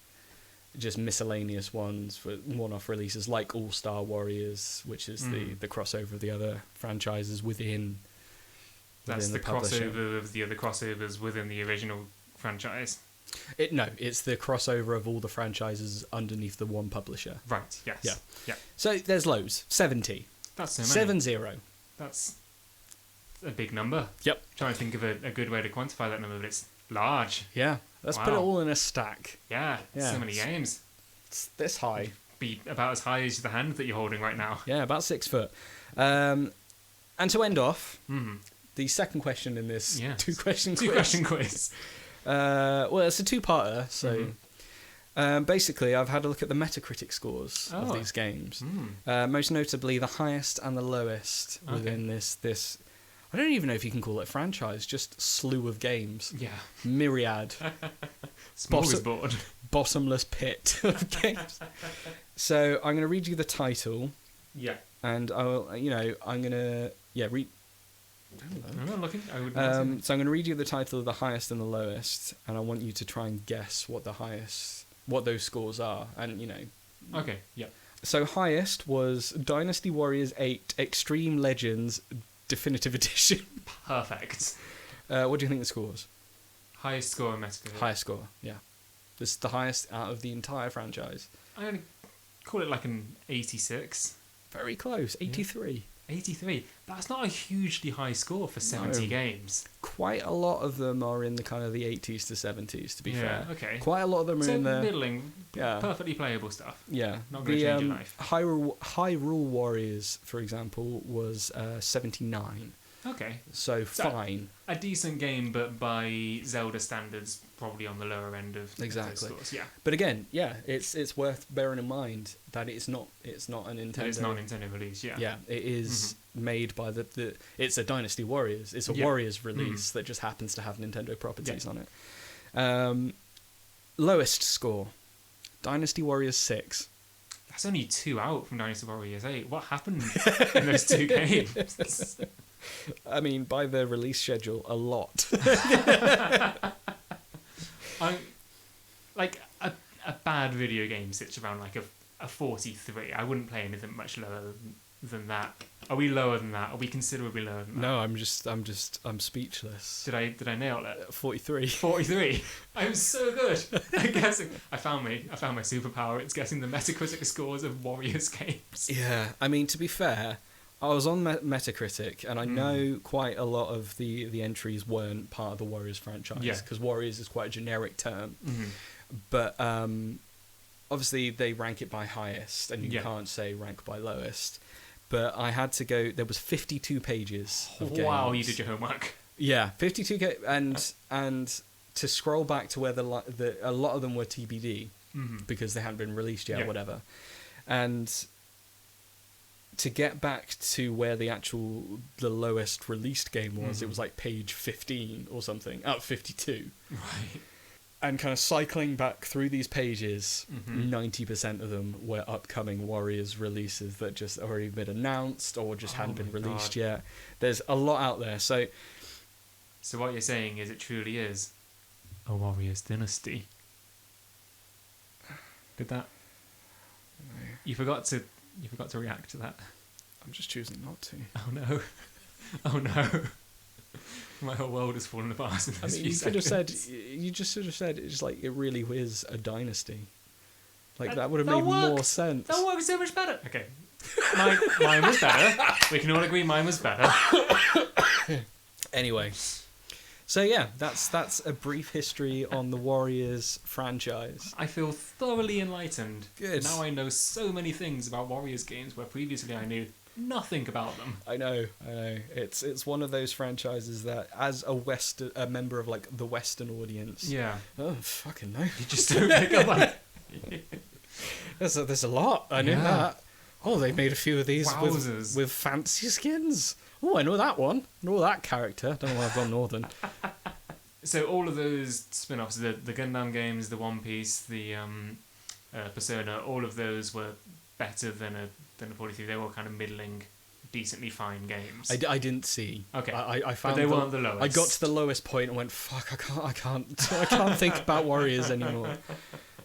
just miscellaneous ones for one-off releases, like All Star Warriors, which is the crossover of the other franchises within. That's the publisher. crossover of the other crossovers within the original franchise. It's the crossover of all the franchises underneath the one publisher. Right, yes. Yeah. So there's loads. 70. That's so many. 70. That's a big number. Yep. I'm trying to think of a good way to quantify that number, but it's large. Yeah. Let's put it all in a stack. Yeah. So many games. It's this high. Be about as high as the hand that you're holding right now. Yeah, about 6 foot. And to end off, the second question in this two-question quiz. Well, it's a 2-parter, so basically I've had a look at the Metacritic scores of these games. Most notably the highest and the lowest within this I don't even know if you can call it franchise, just slew of games. Yeah. Myriad. Smorgasbord. Bottomless pit of games. So I'm going to read you the title. Yeah. And I'm going to read. I'm not looking. So I'm going to read you the title of the highest and the lowest, and I want you to try and guess what those scores are, and Okay. Yeah. So highest was Dynasty Warriors 8 Extreme Legends Definitive Edition. Perfect. What do you think the score was? Highest score on Metacritic. Highest score. Yeah. This is the highest out of the entire franchise. I'm going to call it like an 86. Very close. 83. Yeah. 83. That's not a hugely high score for 70 games. Quite a lot of them are in the kind of the 80s to 70s, to be fair. Okay. Quite a lot of them are in the middling, perfectly playable stuff. Yeah. Not going to change your life. Hyrule Warriors, for example, was 79. Okay. So fine. A decent game, but by Zelda standards, probably on the lower end of Exactly. those scores. Yeah. But again, yeah, it's worth bearing in mind that it's not a Nintendo. It's not a Nintendo release. Yeah. Yeah, it is made by the. It's a Dynasty Warriors. It's a Warriors release that just happens to have Nintendo properties on it. Lowest score, Dynasty Warriors 6. That's only 2 out from Dynasty Warriors 8. What happened in those 2 games? I mean, by the release schedule, a lot. Like a bad video game sits around like a 43. I wouldn't play anything much lower than that. Are we lower than that? Are we considerably lower than that? No, I'm speechless. Did I nail it? 43. 43. I'm so good. I'm guessing. I found my superpower. It's guessing the Metacritic scores of Warriors games. Yeah, I mean, to be fair, I was on Metacritic, and I know quite a lot of the entries weren't part of the Warriors franchise, because Warriors is quite a generic term. But obviously they rank it by highest, and you can't say rank by lowest. But I had to go. There was 52 pages of games. Wow, you did your homework. Yeah, 52 and to scroll back to where a lot of them were TBD because they hadn't been released yet, or whatever, and to get back to where the lowest released game was, it was like page 15 or something out of 52. Right. And kind of cycling back through these pages, 90% of them were upcoming Warriors releases that just already been announced or just hadn't been released yet. There's a lot out there. So what you're saying is it truly is a Warriors dynasty. Did that? No. You forgot to react to that. I'm just choosing not to. Oh no. Oh no. My whole world has fallen apart in this few seconds. You just should have said, it's like, it really is a dynasty. Like, that would have made more sense. That works so much better. Okay. Mine was better. We can all agree mine was better. Anyway. So yeah, that's a brief history on the Warriors franchise. I feel thoroughly enlightened. Good. Now I know so many things about Warriors games where previously I knew nothing about them. I know. It's one of those franchises that, as a member of like the Western audience, oh fucking no, you just don't pick up on it. There's a lot. I knew that. Oh, they made a few of these with fancy skins. Oh, I know that one. I know that character. Don't know why I've gone Northern. So all of those spin-offs, the Gundam games, the One Piece, the Persona, all of those were better than a 43. They were kind of middling, decently fine games. I didn't see. Okay, I found but they weren't the lowest. I got to the lowest point and went, fuck, I can't think about Warriors anymore.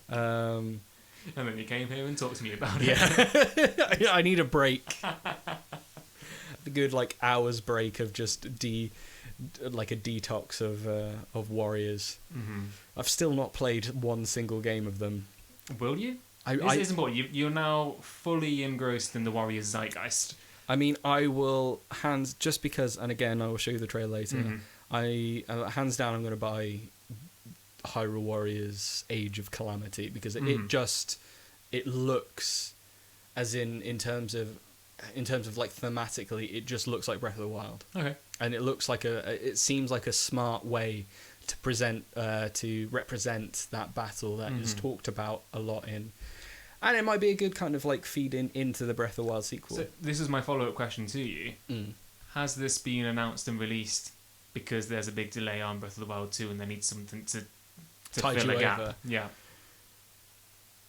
And then you came here and talked to me about it. Yeah, I need a break. A good like hours break of just like a detox of Warriors. I've still not played one single game of them. Will you? This is important. You're now fully engrossed in the Warriors zeitgeist. I mean, I will just because, and again, I will show you the trailer later. Hands down, I'm going to buy Hyrule Warriors Age of Calamity because it looks, as in terms of like thematically, it just looks like Breath of the Wild. Okay. And it looks like it seems like a smart way to represent that battle that is talked about a lot in. And it might be a good kind of like feed into the Breath of the Wild sequel. So this is my follow-up question to you. Has this been announced and released because there's a big delay on Breath of the Wild 2 and they need something to fill a gap? Yeah.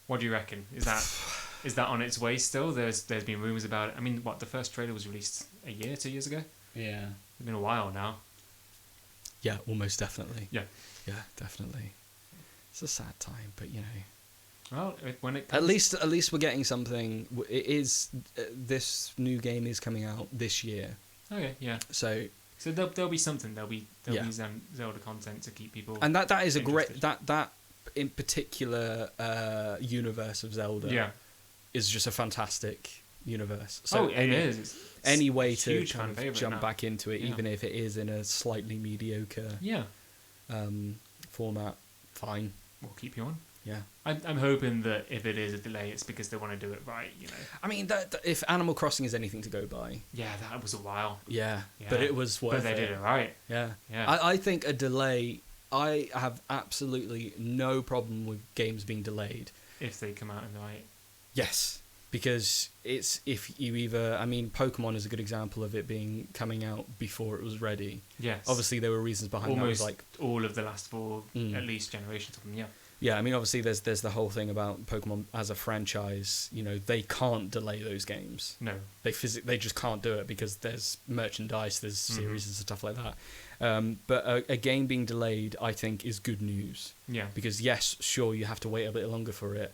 What do you reckon? Is that on its way still? There's been rumours about it. I mean, the first trailer was released 2 years ago? Yeah. It's been a while now. Yeah, almost definitely. Yeah, definitely. It's a sad time, but you know. Well, when it comes... at least we're getting something. It is this new game is coming out this year. Okay, yeah. So there'll be something. There'll be Zelda content to keep people. And that is a great that in particular universe of Zelda. Is just a fantastic universe. So it is. It's any way to kind of jump back into it, even if it is in a slightly mediocre format, fine. We'll keep you on. Yeah. I'm hoping that if it is a delay, it's because they want to do it right, you know. I mean, if Animal Crossing is anything to go by... Yeah, that was a while. Yeah, but it was worth it. But they did it right. Yeah. Yeah. I think a delay... I have absolutely no problem with games being delayed. If they come out in the right... Yes, because it's if you either... I mean, Pokemon is a good example of it coming out before it was ready. Yes. Obviously, there were reasons behind almost that. Like all of the last 4, at least, generations of them, yeah. Yeah, I mean, obviously, there's the whole thing about Pokemon as a franchise. You know, they can't delay those games. No. They just can't do it because there's merchandise, there's series and stuff like that. But a game being delayed, I think, is good news. Yeah. Because, yes, sure, you have to wait a bit longer for it,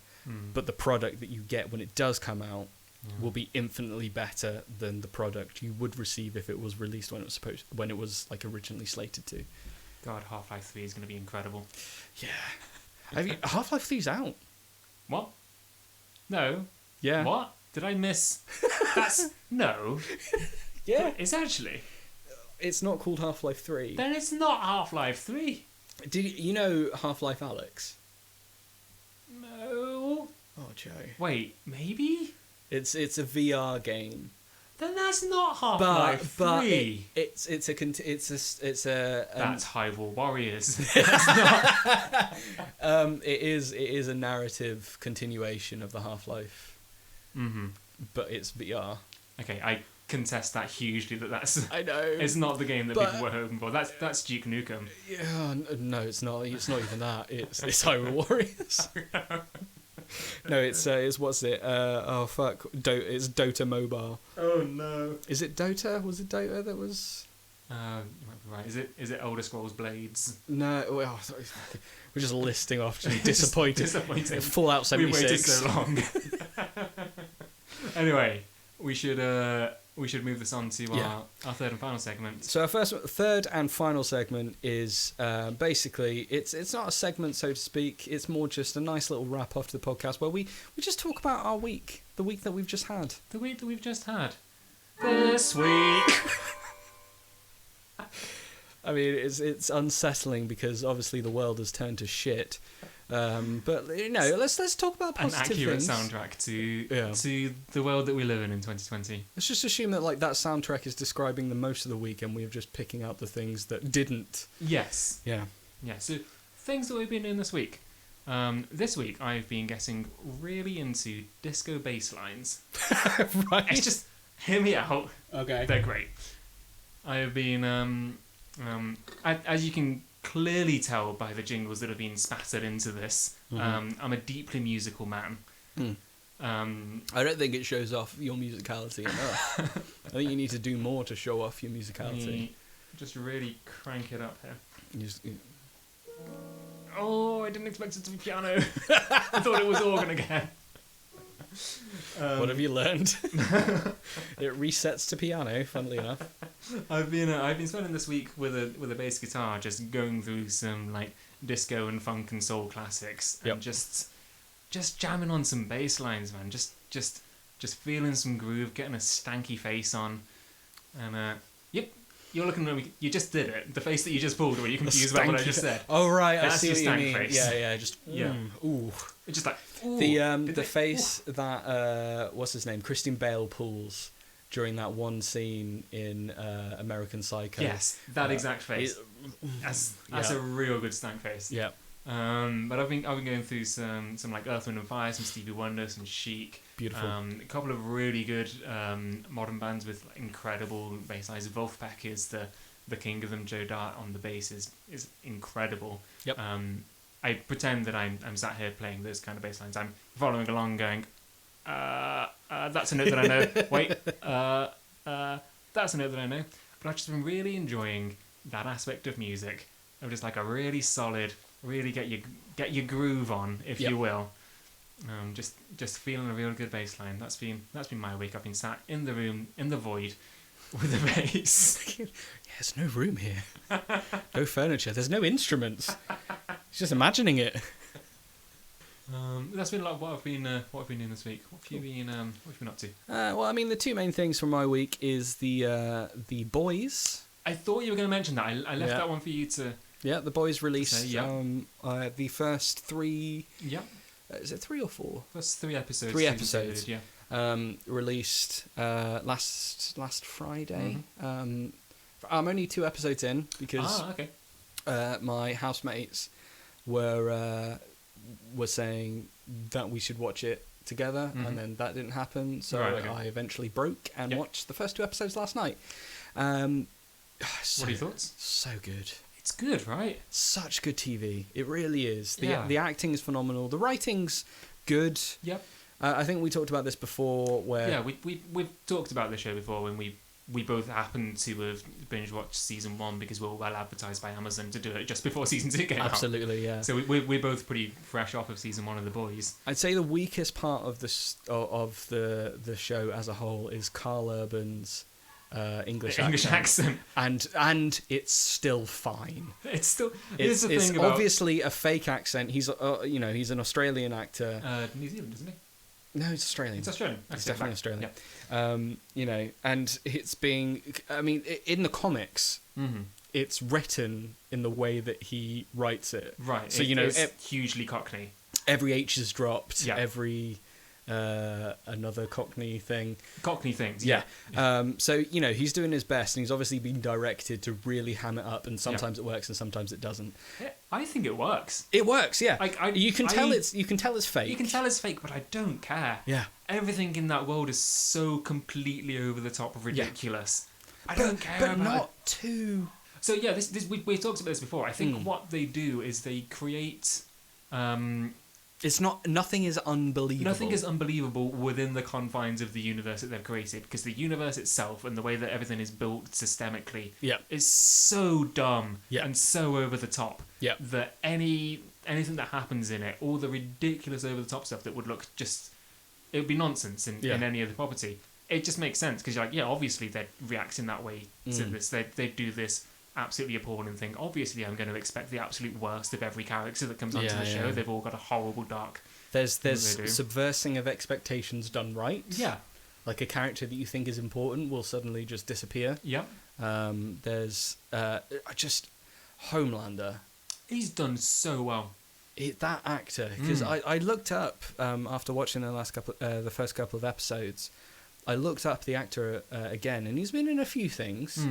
but the product that you get when it does come out will be infinitely better than the product you would receive if it was released when it was like originally slated to. God, Half-Life 3 is going to be incredible. Yeah. Half-Life 3's out. What? No. Yeah. What? Did I miss? That's... No. Yeah. It's actually... It's not called Half-Life 3. Then it's not Half-Life 3. Did you know Half-Life Alyx? No. Oh, Joe. Wait, maybe? It's a VR game. Then that's not Half-Life 3. It's a That's Hyrule Warriors. it is a narrative continuation of the Half-Life. Mm-hmm. But it's VR. Okay, I contest that hugely. That's. I know. It's not the game that people were hoping for. That's Duke Nukem. Yeah, no, it's not. It's not even that. It's Hyrule Warriors. No, it's what's it? Oh fuck! It's Dota Mobile. Oh no! Is it Dota? Was it Dota that was? You might be right. Is it Elder Scrolls Blades? No, well, we're just listing off. Just disappointed. Disappointing. Fallout 76. We waited so long. Anyway, we should move this on to our third and final segment. So our third and final segment is basically it's not a segment, so to speak. It's more just a nice little wrap up to the podcast where we just talk about our week, the week that we've just had. The week that we've just had. This week. I mean, it's unsettling because obviously the world has turned to shit. But you know, let's talk about positive things. An accurate soundtrack to the world that we live in 2020. Let's just assume that like that soundtrack is describing the most of the week, and we're just picking out the things that didn't. Yes. Yeah. Yeah. So things that we've been doing this week. This week I've been getting really into disco bass lines. Right. It's just hear me out. Okay. They're great. I have been as you can clearly tell by the jingles that have been spattered into this. I'm a deeply musical man. I don't think it shows off your musicality enough. I think you need to do more to show off your musicality. Just really crank it up here. You Oh, I didn't expect it to be piano. I thought it was organ again. What have you learned? It resets to piano, funnily enough. I've been spending this week with a bass guitar, just going through some like disco and funk and soul classics, and just jamming on some bass lines, man. Just feeling some groove, getting a stanky face on, and yep. You're looking at me. You just did it. The face that you just pulled. Were you confused about what I just said? Oh right, that's I see your what you stank mean. face. Yeah. Just ooh. It's just like ooh, the face that what's his name, Christian Bale pulls during that one scene in American Psycho. Yes, that exact face. That's a real good stank face. Yeah. But I've been going through some like Earth, Wind and Fire, some Stevie Wonder, some Chic. Beautiful. A couple of really good modern bands with like, incredible bass lines. Wolfpack is the king of them. Joe Dart on the bass is incredible. Yep. I pretend that I'm sat here playing those kind of bass lines. I'm following along, going, that's a note that I know. Wait, that's a note that I know. But I've just been really enjoying that aspect of music. Of just like a really solid, really get your groove on, if you will. Just feeling a real good bass line. That's been my week. I've been sat in the room, in the void, with a bass. There's no room here. No furniture. There's no instruments. He's just imagining it. That's been a lot of what I've been doing this week. What have you been up to? Well, I mean, the two main things from my week is the boys. I thought you were going to mention that. I left that one for you to Yeah, The Boys released the first 3... Yeah. Is it 3 or 4? First 3 episodes. 3 episodes. Yeah. Released last Friday. I'm only 2 episodes in because my housemates were saying that we should watch it together, and then that didn't happen, so I eventually broke and watched the first 2 episodes last night. What are your thoughts? So good. It's good, right? Such good TV. It really is. The acting is phenomenal. The writing's good. Yep. I think we talked about this before. Where we've talked about the show before when we both happened to have binge watched season 1 because we were well advertised by Amazon to do it just before season 2 came out. Absolutely, yeah. So we're both pretty fresh off of season 1 of The Boys. I'd say the weakest part of the show as a whole is Carl Urban's English accent. And it's still fine. It's it's obviously a fake accent. He's he's an Australian actor. New Zealand, isn't he? No, he's Australian. It's Australian. It's definitely Australian. Yeah. And it's being... I mean, in the comics, it's written in the way that he writes it. Right. So, it's hugely Cockney. Every H is dropped. Yeah. Every... another Cockney thing. Cockney things, yeah. So, he's doing his best, and he's obviously been directed to really ham it up, and sometimes it works and sometimes it doesn't. I think it works. It works, yeah. You can tell it's fake. You can tell it's fake, but I don't care. Yeah. Everything in that world is so completely over the top of ridiculous. Yeah. I don't care about not too... So, yeah, we talked about this before. I think what they do is they create... Nothing is unbelievable. Nothing is unbelievable within the confines of the universe that they've created, because the universe itself and the way that everything is built systemically is so dumb and so over the top that anything that happens in it, all the ridiculous over the top stuff that would look just... It would be nonsense in any other property. It just makes sense, because you're like, obviously they're reacting that way to this. They do this absolutely appalling thing. Obviously, I'm going to expect the absolute worst of every character that comes onto the show. They've all got a horrible dark. There's subversing of expectations done right. Yeah, like a character that you think is important will suddenly just disappear. Yeah. There's just Homelander. He's done so well. That actor, because I looked up after watching the first couple of episodes. I looked up the actor again, and he's been in a few things.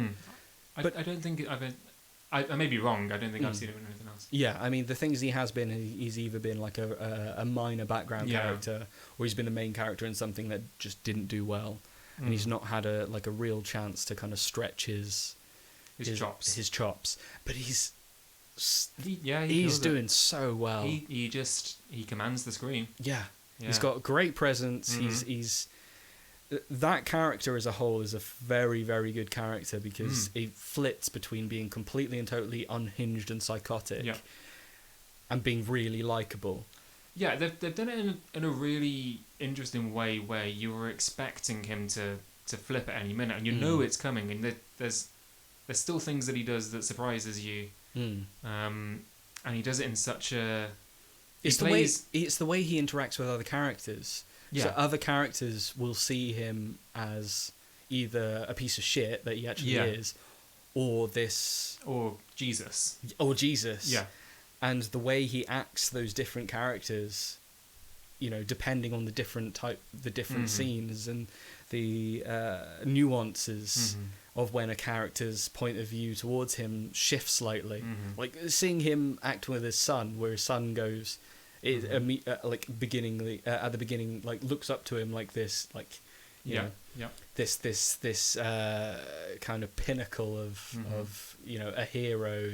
But I don't think I may be wrong. I don't think I've seen him in anything else. Yeah, I mean, the things he has been, he's either been like a minor background character, or he's been the main character in something that just didn't do well, and he's not had a real chance to kind of stretch his chops. But he's doing so well. He commands the screen. Yeah. He's got great presence. He's that character as a whole is a very, very good character, because it flits between being completely and totally unhinged and psychotic and being really likable. Yeah, they've done it in a really interesting way where you were expecting him to flip at any minute, and you know it's coming, and there's still things that he does that surprises you. And he does it in such a... It's the way he interacts with other characters. Yeah. So other characters will see him as either a piece of shit that he actually is, or Jesus. Yeah. And the way he acts those different characters, depending on the different scenes and the nuances of when a character's point of view towards him shifts slightly. Like seeing him act with his son, where his son goes... at the beginning, looks up to him like this, this kind of pinnacle of a hero.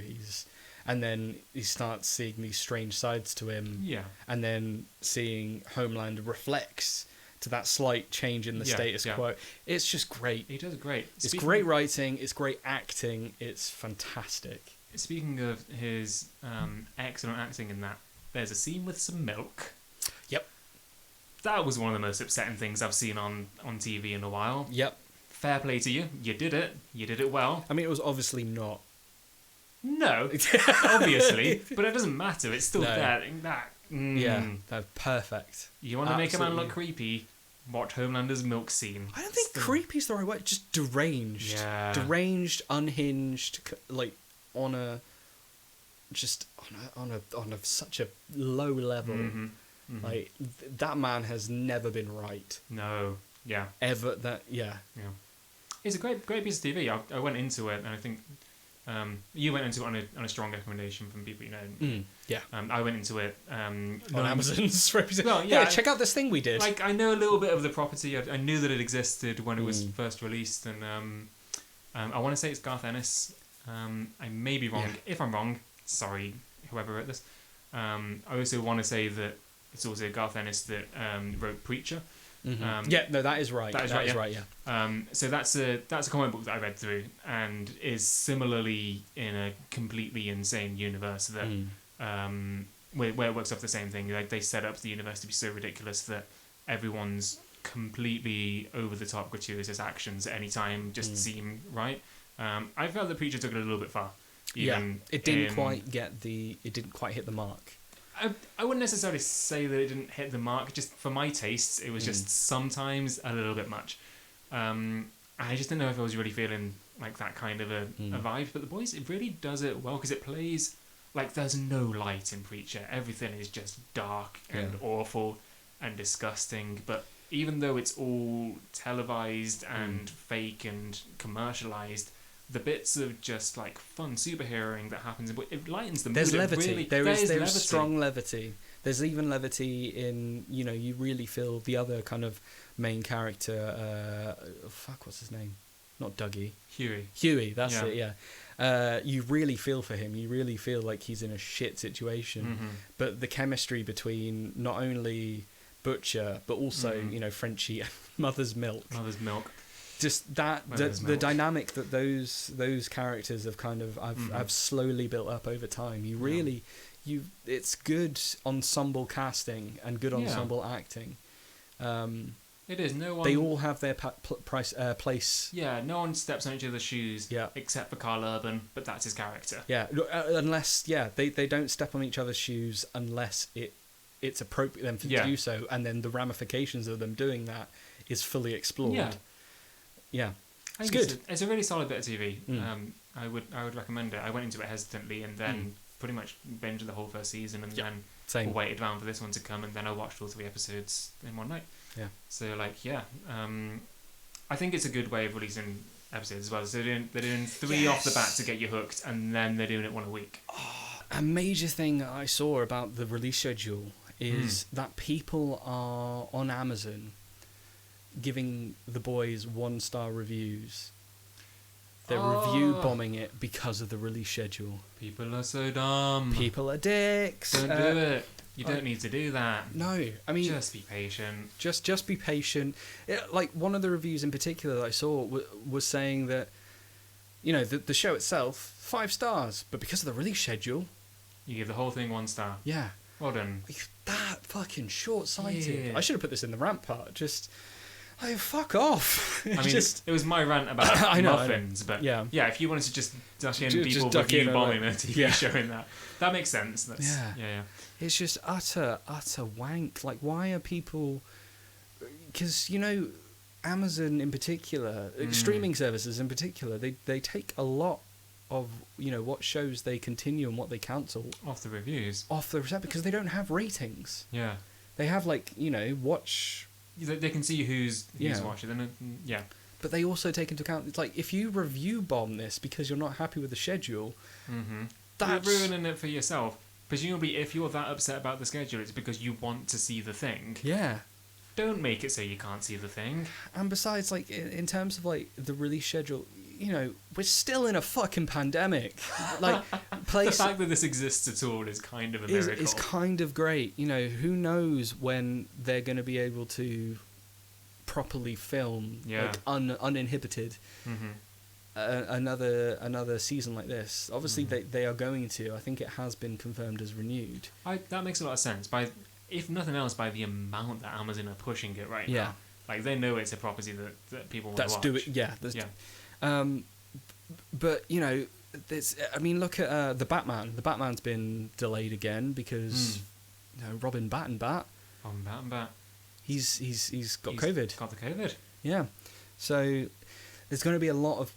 And then he starts seeing these strange sides to him. Yeah. And then seeing Homelander reflects to that slight change in the status quo. It's just great. He does great. It's great writing. It's great acting. It's fantastic. Speaking of his excellent acting in that, there's a scene with some milk. Yep. That was one of the most upsetting things I've seen on TV in a while. Yep. Fair play to you. You did it. You did it well. I mean, it was obviously not. No, obviously. But it doesn't matter. It's still there. Yeah, that's perfect. You want to make a man look creepy? Watch Homelander's milk scene. I don't think creepy's the right word. Just deranged. Yeah. Deranged, unhinged, on a... just on a such a low level. Like that man has never been right. No. Yeah. Ever. That. Yeah. Yeah. It's a great piece of TV. I went into it, and I think you went into it on a strong recommendation from people you know. Yeah. I went into it on Amazon's representation. Well, yeah, check out this thing we did. Like, I know a little bit of the property. I knew that it existed when it was first released, and I want to say it's Garth Ennis. I may be wrong. Yeah. If I'm wrong, sorry, whoever wrote this. I also want to say that it's also Garth Ennis that wrote Preacher. That is right. That is right. So that's a comic book that I read through, and is similarly in a completely insane universe that where it works off the same thing. Like, they set up the universe to be so ridiculous that everyone's completely over the top gratuitous actions at any time just seem right. I felt the Preacher took it a little bit far. It didn't quite hit the mark. I wouldn't necessarily say that it didn't hit the mark. Just for my tastes, it was just sometimes a little bit much. I just didn't know if I was really feeling like that kind of a vibe. But The Boys, it really does it well, because it plays like there's no light in Preacher. Everything is just dark and awful and disgusting. But even though it's all televised and fake and commercialised, the bits of just like fun superheroing that happens, it lightens the mood. There's levity. Really, there's strong levity. There's even levity in, you really feel the other kind of main character. What's his name? Not Dougie. Huey. That's it. Yeah. You really feel for him. You really feel like he's in a shit situation. But the chemistry between not only Butcher but also Frenchie, Mother's Milk. Just that the dynamic that those characters have kind of I've slowly built up over time. You really it's good ensemble casting and good ensemble acting. It is. No one. They all have their place. Yeah, no one steps on each other's shoes. Yeah. Except for Carl Urban, but that's his character. Yeah, unless they don't step on each other's shoes unless it's appropriate for them to do so, and then the ramifications of them doing that is fully explored. Yeah, it's good. It's a really solid bit of TV. I would recommend it. I went into it hesitantly, and then pretty much binged the whole first season, and then waited around for this one to come, and then I watched all 3 episodes in one night. Yeah. So I think it's a good way of releasing episodes as well. So they're doing 3 off the bat to get you hooked, and then they're doing it one a week. A major thing that I saw about the release schedule is that people are on Amazon giving The Boys 1-star reviews. They're review bombing it because of the release schedule. People are so dumb. People are dicks. Don't do it. You don't need to do that. No, I mean, just be patient. Just be patient. Like, one of the reviews in particular that I saw was saying that, the show itself 5 stars, but because of the release schedule, you give the whole thing 1 star. Yeah. Well done. That fucking short-sighted. Yeah. I should have put this in the rant part. Just. Oh, fuck off. I mean, it was my rant about Muffins, but if you wanted to just duck in people review bombing a TV show in that makes sense. That's, yeah. It's just utter wank. Like, why are people... Because, Amazon in particular, streaming services in particular, they take a lot of, what shows they continue and what they cancel. Off the reviews. Because they don't have ratings. Yeah. They have, watch... They can see who's watching. Then, But they also take into account, it's like, if you review bomb this because you're not happy with the schedule, that's... You're ruining it for yourself. Presumably, if you're that upset about the schedule, it's because you want to see the thing. Yeah. Don't make it so you can't see the thing. And besides, like, in terms of, like, the release schedule, we're still in a fucking pandemic. Like, the fact that this exists at all is kind of a miracle. It's kind of great. Who knows when they're going to be able to properly film, like, uninhibited, another season like this. Obviously, they are going to. I think it has been confirmed as renewed. That makes a lot of sense. If nothing else, by the amount that Amazon are pushing it right now. Like, they know it's a property that people want to watch. Do it. Yeah. But look at the Batman. The Batman's been delayed again because Robin Bat. He's got COVID. Got the COVID. Yeah. So there's going to be a lot of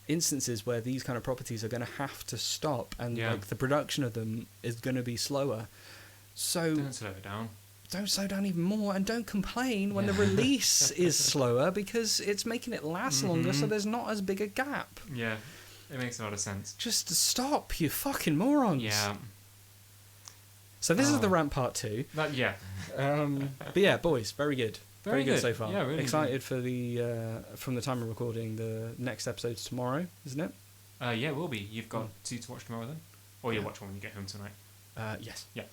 instances where these kind of properties are going to have to stop, and like the production of them is going to be slower. So don't slow it down. Don't slow down even more, and don't complain when the release is slower, because it's making it last longer, so there's not as big a gap. Yeah, it makes a lot of sense. Just stop, you fucking morons. Yeah. So this is the rant part 2. But yeah, boys, very good. Very good so far. Yeah, really excited for the from the time of recording. The next episode's tomorrow, isn't it? Yeah, it will be. You've got 2 to watch tomorrow then, or you'll watch one when you get home tonight. Yes. Yeah.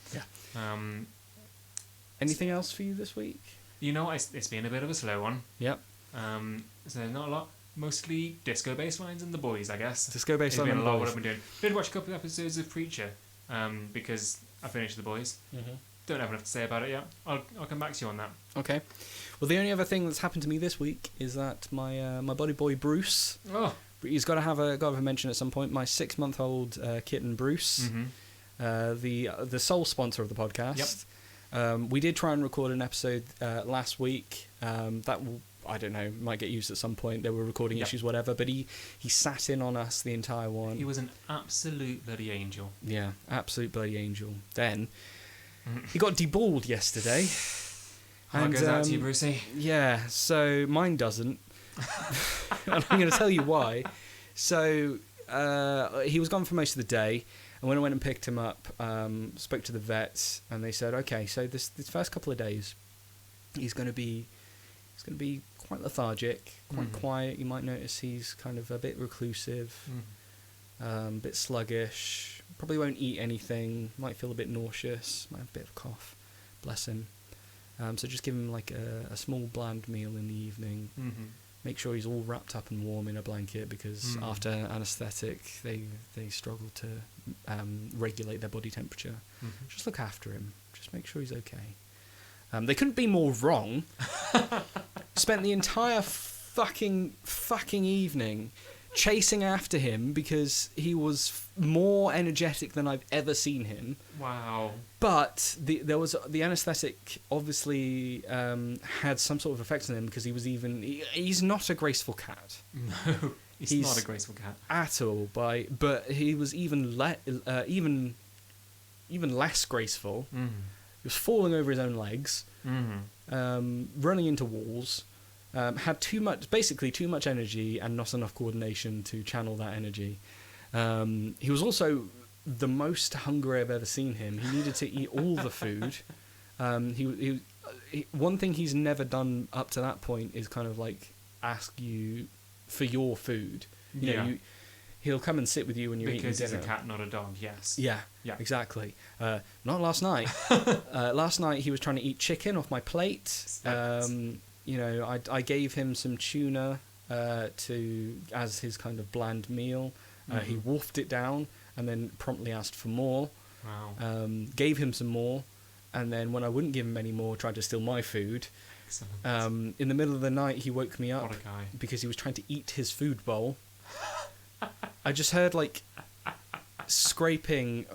Anything else for you this week? You know, it's been a bit of a slow one. Yep. So not a lot. Mostly disco bass lines and The Boys, I guess. Disco bass lines and The Boys. Been a lot Boys. what I've been doing. Did watch a couple of episodes of Preacher, because I finished The Boys. Don't have enough to say about it yet. I'll come back to you on that. Okay. Well, the only other thing that's happened to me this week is that my buddy boy Bruce. Oh. He's got to have a mention at some point. My 6-month-old kitten Bruce, the sole sponsor of the podcast. Yep. We did try and record an episode last week. That will, I don't know, might get used at some point. There were recording issues, whatever. But he sat in on us the entire one. He was an absolute bloody angel. Yeah, absolute bloody angel. Then he got deballed yesterday. Heart goes out to you, Brucey. Yeah, so mine doesn't. And I'm going to tell you why. So he was gone for most of the day, and when I went and picked him up, spoke to the vets, and they said, okay, so this first couple of days, he's going to be quite lethargic, quite quiet. You might notice he's kind of a bit reclusive, a bit sluggish. Probably won't eat anything. Might feel a bit nauseous. Might have a bit of a cough. Bless him. So just give him like a small bland meal in the evening. Make sure he's all wrapped up and warm in a blanket, because after anaesthetic they struggle to regulate their body temperature. Just look after him. Just make sure he's okay. They couldn't be more wrong. Spent the entire fucking evening chasing after him because he was more energetic than I've ever seen him. Wow. But the anaesthetic obviously had some sort of effect on him, because he's not a graceful cat. No, he's not a graceful cat at all. But he was even less graceful. He was falling over his own legs, running into walls. Had too much energy and not enough coordination to channel that energy. He was also the most hungry I've ever seen him. He needed to eat all the food. He one thing he's never done up to that point is kind of like ask you for your food. You know, he'll come and sit with you when you're eating dinner. Because he's a cat, not a dog, yes. Yeah, exactly. Not last night. Last night he was trying to eat chicken off my plate. You know, I gave him some tuna as his kind of bland meal. He wolfed it down and then promptly asked for more. Wow. Gave him some more, and then when I wouldn't give him any more, tried to steal my food. Excellent. In the middle of the night, he woke me up What a guy. because he was trying to eat his food bowl. I just heard like scraping,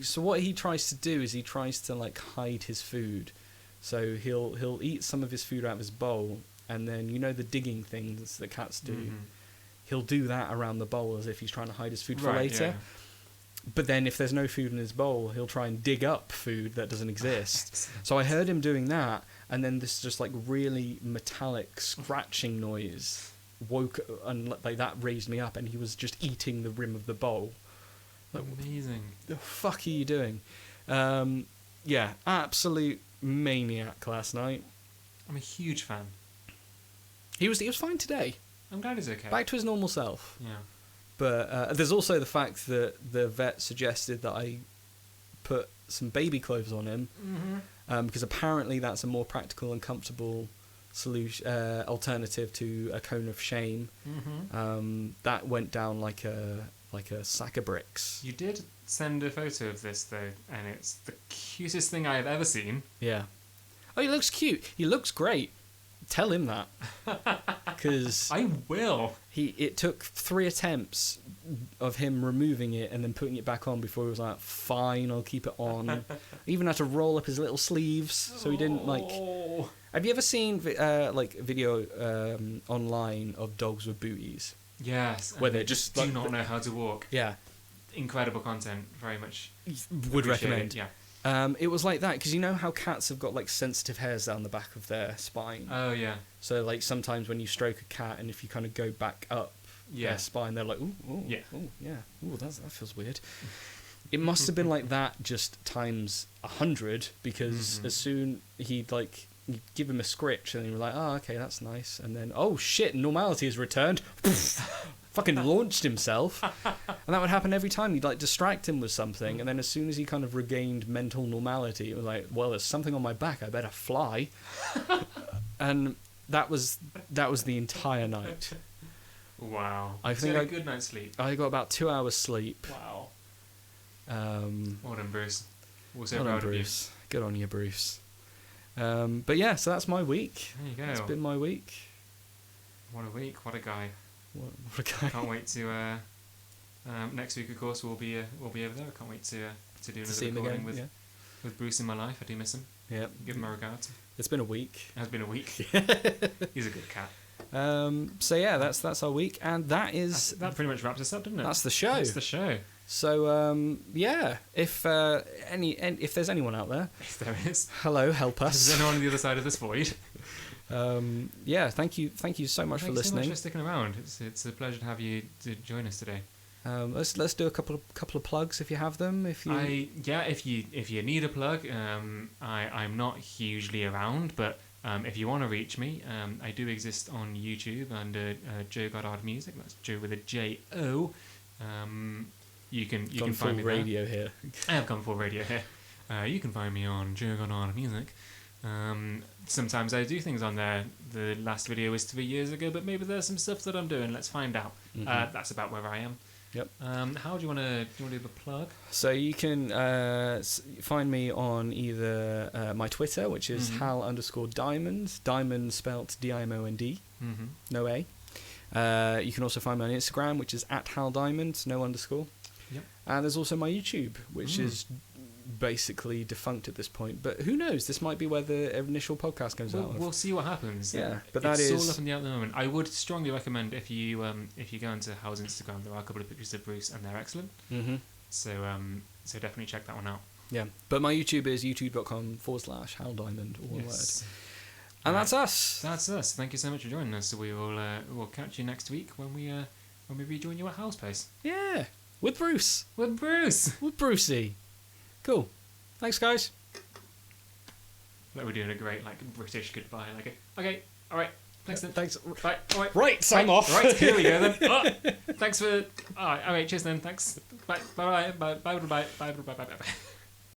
so what he tries to do is he tries to like hide his food. So he'll eat some of his food out of his bowl, and then you know the digging things that cats do. He'll do that around the bowl as if he's trying to hide his food for later. Yeah. But then if there's no food in his bowl, he'll try and dig up food that doesn't exist. So I heard him doing that, and then this just like really metallic scratching noise woke, and like that raised me up, and he was just eating the rim of the bowl. Like, amazing. What the fuck are you doing? Yeah, absolute maniac last night. I'm a huge fan. He was fine today. I'm glad he's okay. Back to his normal self. Yeah. But there's also the fact that the vet suggested that I put some baby clothes on him, because apparently that's a more practical and comfortable solution, alternative to a cone of shame. That went down like a sack of bricks. You did send a photo of this though, and it's the cutest thing I have ever seen. Yeah. Oh, he looks cute. He looks great. Tell him that. Because I will. It took 3 attempts of him removing it and then putting it back on before he was like, fine, I'll keep it on. Even had to roll up his little sleeves so he didn't like. Have you ever seen like video online of dogs with booties? Yes. Where they just do not know how to walk. Yeah. Incredible content. Very much. Would recommend. Yeah. It was like that because you know how cats have got like sensitive hairs down the back of their spine. Oh yeah. So like sometimes when you stroke a cat and if you kind of go back up their spine, they're like, ooh, yeah, ooh, that feels weird. It must have been like that just times 100 because as soon he'd like you give him a scritch and then you're like, oh okay, that's nice, and then oh shit, normality has returned. Fucking launched himself. And that would happen every time. You'd like distract him with something, and then as soon as he kind of regained mental normality, it was like, well, there's something on my back, I better fly. And that was the entire night. Wow. I think a good night's sleep. I got about 2 hours sleep. Wow. Well done, Bruce. We're so well proud done, of you. Bruce. Good on you, Bruce. But yeah, so that's my week. There you go. It's been my week. What a week. What a guy. What a guy. Can't wait to. Next week, of course, we'll be over there. I can't wait to do another recording with Bruce in my life. I do miss him. Yeah. Give him my regards. It's been a week. It has been a week. He's a good cat. So yeah, that's our week, and that pretty much wraps us up, doesn't it? That's the show. That's the show. So yeah, if there's anyone out there, if there is, hello, help us. Is there anyone on the other side of this void? Yeah, thank you so much for listening. Thanks so much for sticking around. It's a pleasure to have you to join us today. Let's do a couple of plugs if you have them. If you need a plug, I'm not hugely around, but if you want to reach me, I do exist on YouTube under Joe Goddard Music. That's Joe with a J-O. You can find me radio here. I have gone full radio here. You can find me on Joe Goddard Music. Sometimes I do things on there. The last video was 3 years ago, but maybe there's some stuff that I'm doing. Let's find out. That's about where I am. Yep. How do you want to do the plug? So you can find me on either my Twitter, which is Hal_Dimond. Dimond spelt D-I-M-O-N-D. No A. You can also find me on Instagram, which is @HalDimond, no underscore. Yep. And there's also my YouTube, which is basically defunct at this point, but who knows, this might be where the initial podcast comes out. We'll see what happens. Yeah, but it's all up in the air at the moment. I would strongly recommend if you go into Hal's Instagram, there are a couple of pictures of Bruce and they're excellent. So definitely check that one out. Yeah, but my YouTube is youtube.com/HalDimond, all one word. And that's us. That's us. Thank you so much for joining us. So we'll catch you next week when we rejoin you at Hal's place. Yeah, with Bruce. With Brucey. Cool. Thanks, guys. Like we're doing a great British goodbye. Okay, all right. Thanks then. Thanks. Bye. All right. Right, I'm off. Right, here we go then. Oh, thanks for. All right. Cheers then. Thanks. Bye. Bye. Bye. Bye. Bye. Bye. Bye. Bye. Bye. Bye.